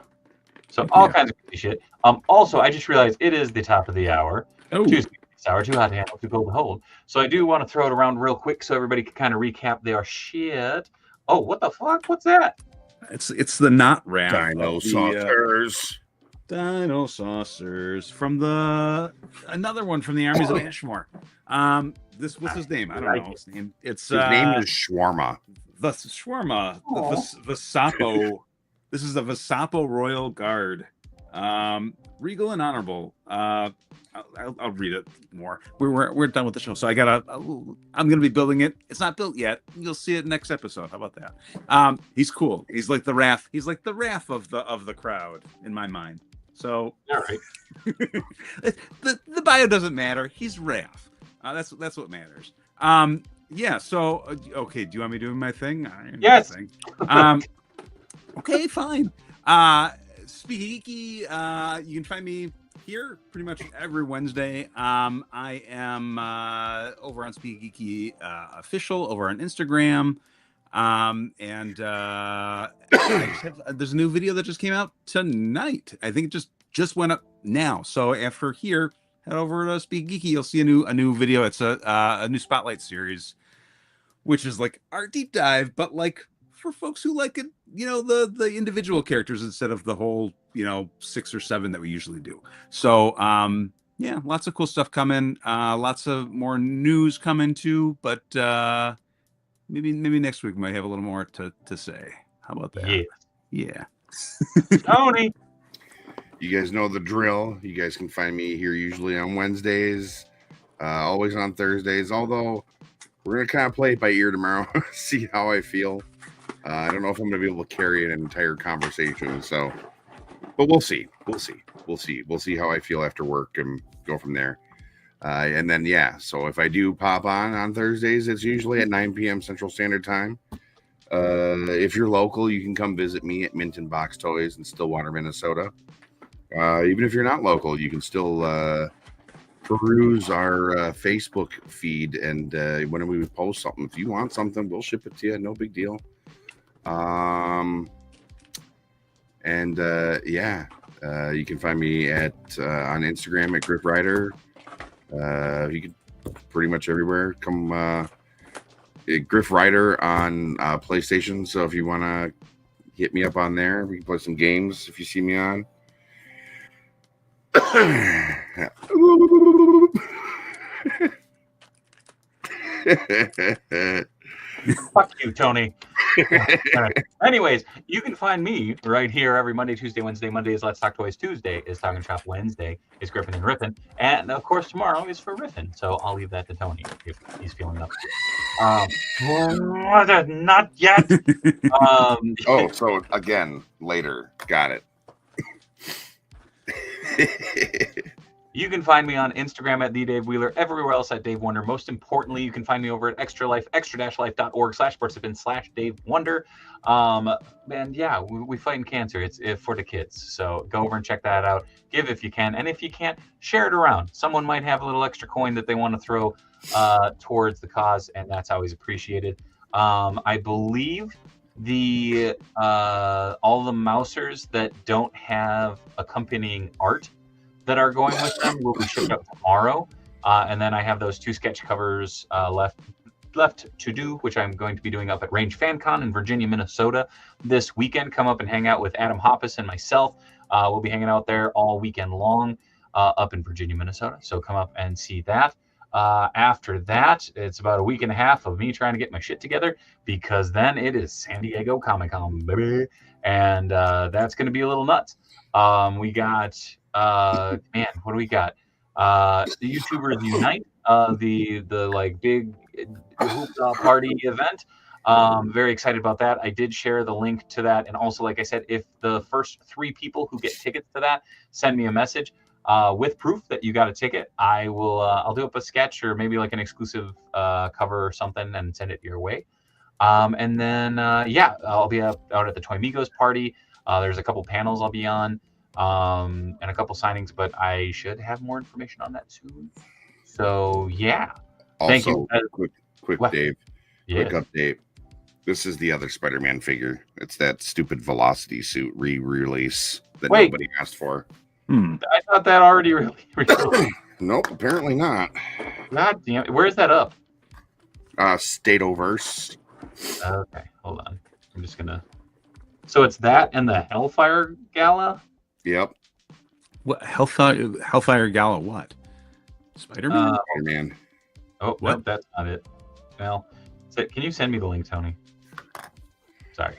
So all kinds of crazy shit. Also, I just realized it is the top of the hour. Oh. Tuesday, hour, too hot to handle, too cold to hold. So I do want to throw it around real quick so everybody can kind of recap their shit. Oh, what the fuck? What's that? It's the knot wrap. Dino saucers. Dino saucers from another one from the armies of Ashmore. What's his name? I don't know his name. His name is Shawarma. The Shawarma. The Vasapo. This is the Vasapo Royal Guard. Regal and honorable. I'll read it more. We're done with the show, so I'm gonna be building it. It's not built yet. You'll see it next episode. How about that? He's cool. He's like the Wrath. He's like the Wrath of the crowd in my mind. So all right. the bio doesn't matter. He's Wrath. That's what matters. Yeah. So okay. Do you want me doing my thing? Yes. Okay. Fine. Speaky Geeky. You can find me here pretty much every Wednesday. I am over on Speaky Geeky official over on Instagram. There's a new video that just came out tonight. I think it just went up now. So after here, head over to Speak Geeky. You'll see a new video. It's a new spotlight series, which is like our deep dive, but like for folks who like it, the individual characters instead of the whole 6 or 7 that we usually do. So yeah, lots of cool stuff coming. Lots of more news coming too, but maybe next week we might have a little more to say. How about that? Yeah. Tony. You guys know the drill. You guys can find me here usually on Wednesdays, always on Thursdays, although we're going to kind of play it by ear tomorrow, see how I feel. I don't know if I'm going to be able to carry an entire conversation, but we'll see. We'll see how I feel after work and go from there. And then, so if I do pop on Thursdays, it's usually at 9 p.m. Central Standard Time. If you're local, you can come visit me at Mint and Box Toys in Stillwater, Minnesota. Even if you're not local, you can still peruse our Facebook feed, and when we post something, if you want something, we'll ship it to you. No big deal. You can find me on Instagram at Grip Rider. You can pretty much everywhere. Come Griff Rider on PlayStation. So if you want to hit me up on there, we can play some games if you see me on. Fuck you, Tony. Anyways, you can find me right here every Monday, Tuesday, Wednesday. Monday is Let's Talk Toys. Tuesday is Talking Shop. Wednesday is Grippin and Rippin. And of course, tomorrow is for Riffin. So I'll leave that to Tony if he's feeling up. Not yet. So again, later. Got it. You can find me on Instagram at @TheDaveWheeler, everywhere else at Dave Wonder. Most importantly, you can find me over at Extra Life, extra-life.org/participant/Dave Wonder. And yeah, we fighting cancer. It's for the kids. So go over and check that out. Give if you can. And if you can't, share it around. Someone might have a little extra coin that they want to throw towards the cause, and that's always appreciated. I believe all the Mousers that don't have accompanying art that are going with them will be shipped up tomorrow, and then I have those 2 sketch covers left to do, which I'm going to be doing up at Range FanCon in Virginia, Minnesota this weekend. Come up and hang out with Adam Hoppus and myself. We'll be hanging out there all weekend long up in Virginia, Minnesota. So come up and see that. After that, it's about a week and a half of me trying to get my shit together, because then it is San Diego Comic-Con, baby, and that's going to be a little nuts. We got what do we got? The YouTubers Unite the like big hoopla party event. Very excited about that. I did share the link to that, and also, like I said, if the first 3 people who get tickets to that send me a message with proof that you got a ticket, I will. I'll do up a sketch or maybe like an exclusive cover or something and send it your way. And then yeah, I'll be out at the Toy Migos party. There's a couple panels I'll be on, and a couple signings, but I should have more information on that soon. So yeah. Also, thank you. Quick, Dave. Yes. Quick update. This is the other Spider-Man figure. It's that stupid Velocity suit re-release that nobody asked for. I thought that already released. Nope, apparently not. God damn it. Where's that up? Statoverse. Okay, hold on. I'm just gonna. So it's that and the Hellfire Gala. Yep. What Hellfire Gala? What? Spider-Man. Spider-Man. Oh, what? Nope, that's not it. Well, can you send me the link, Tony? Sorry,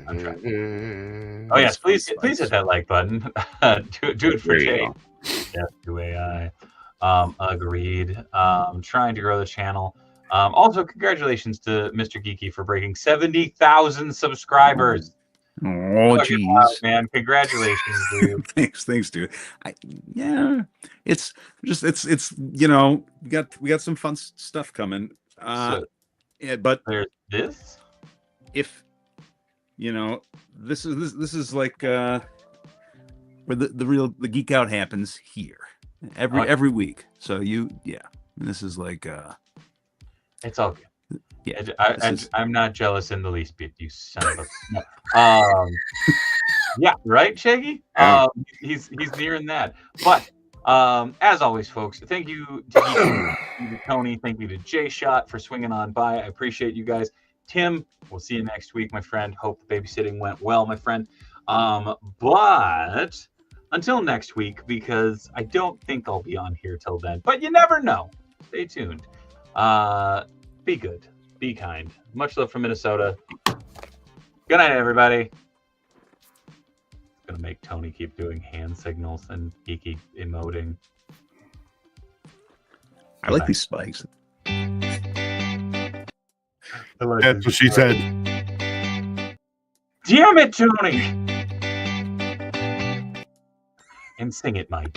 I'm trying. Oh yes, please hit that like button. do it for Jay. Yes, to AI. Agreed. Trying to grow the channel. Also, congratulations to Mr. Geeky for breaking 70,000 subscribers. Oh, jeez, man! Congratulations, dude. thanks, dude. Yeah, it's you know, we got some fun stuff coming. Yeah, but there's this. If you know, this is like where the geek out happens here every week. So this is like it's all good. Yeah, I'm not jealous in the least bit, you son of a. Yeah, right, Shaggy. He's nearing that. But as always, folks, thank you to Tony. Thank you to Jay Shot for swinging on by. I appreciate you guys. Tim, we'll see you next week, my friend. Hope the babysitting went well, my friend. But until next week, because I don't think I'll be on here till then. But you never know. Stay tuned. Be good. Be kind. Much love from Minnesota. Good night, everybody. Gonna make Tony keep doing hand signals and Geeky emoting. I like these spikes. That's what she said. Damn it, Tony! And sing it, Mike.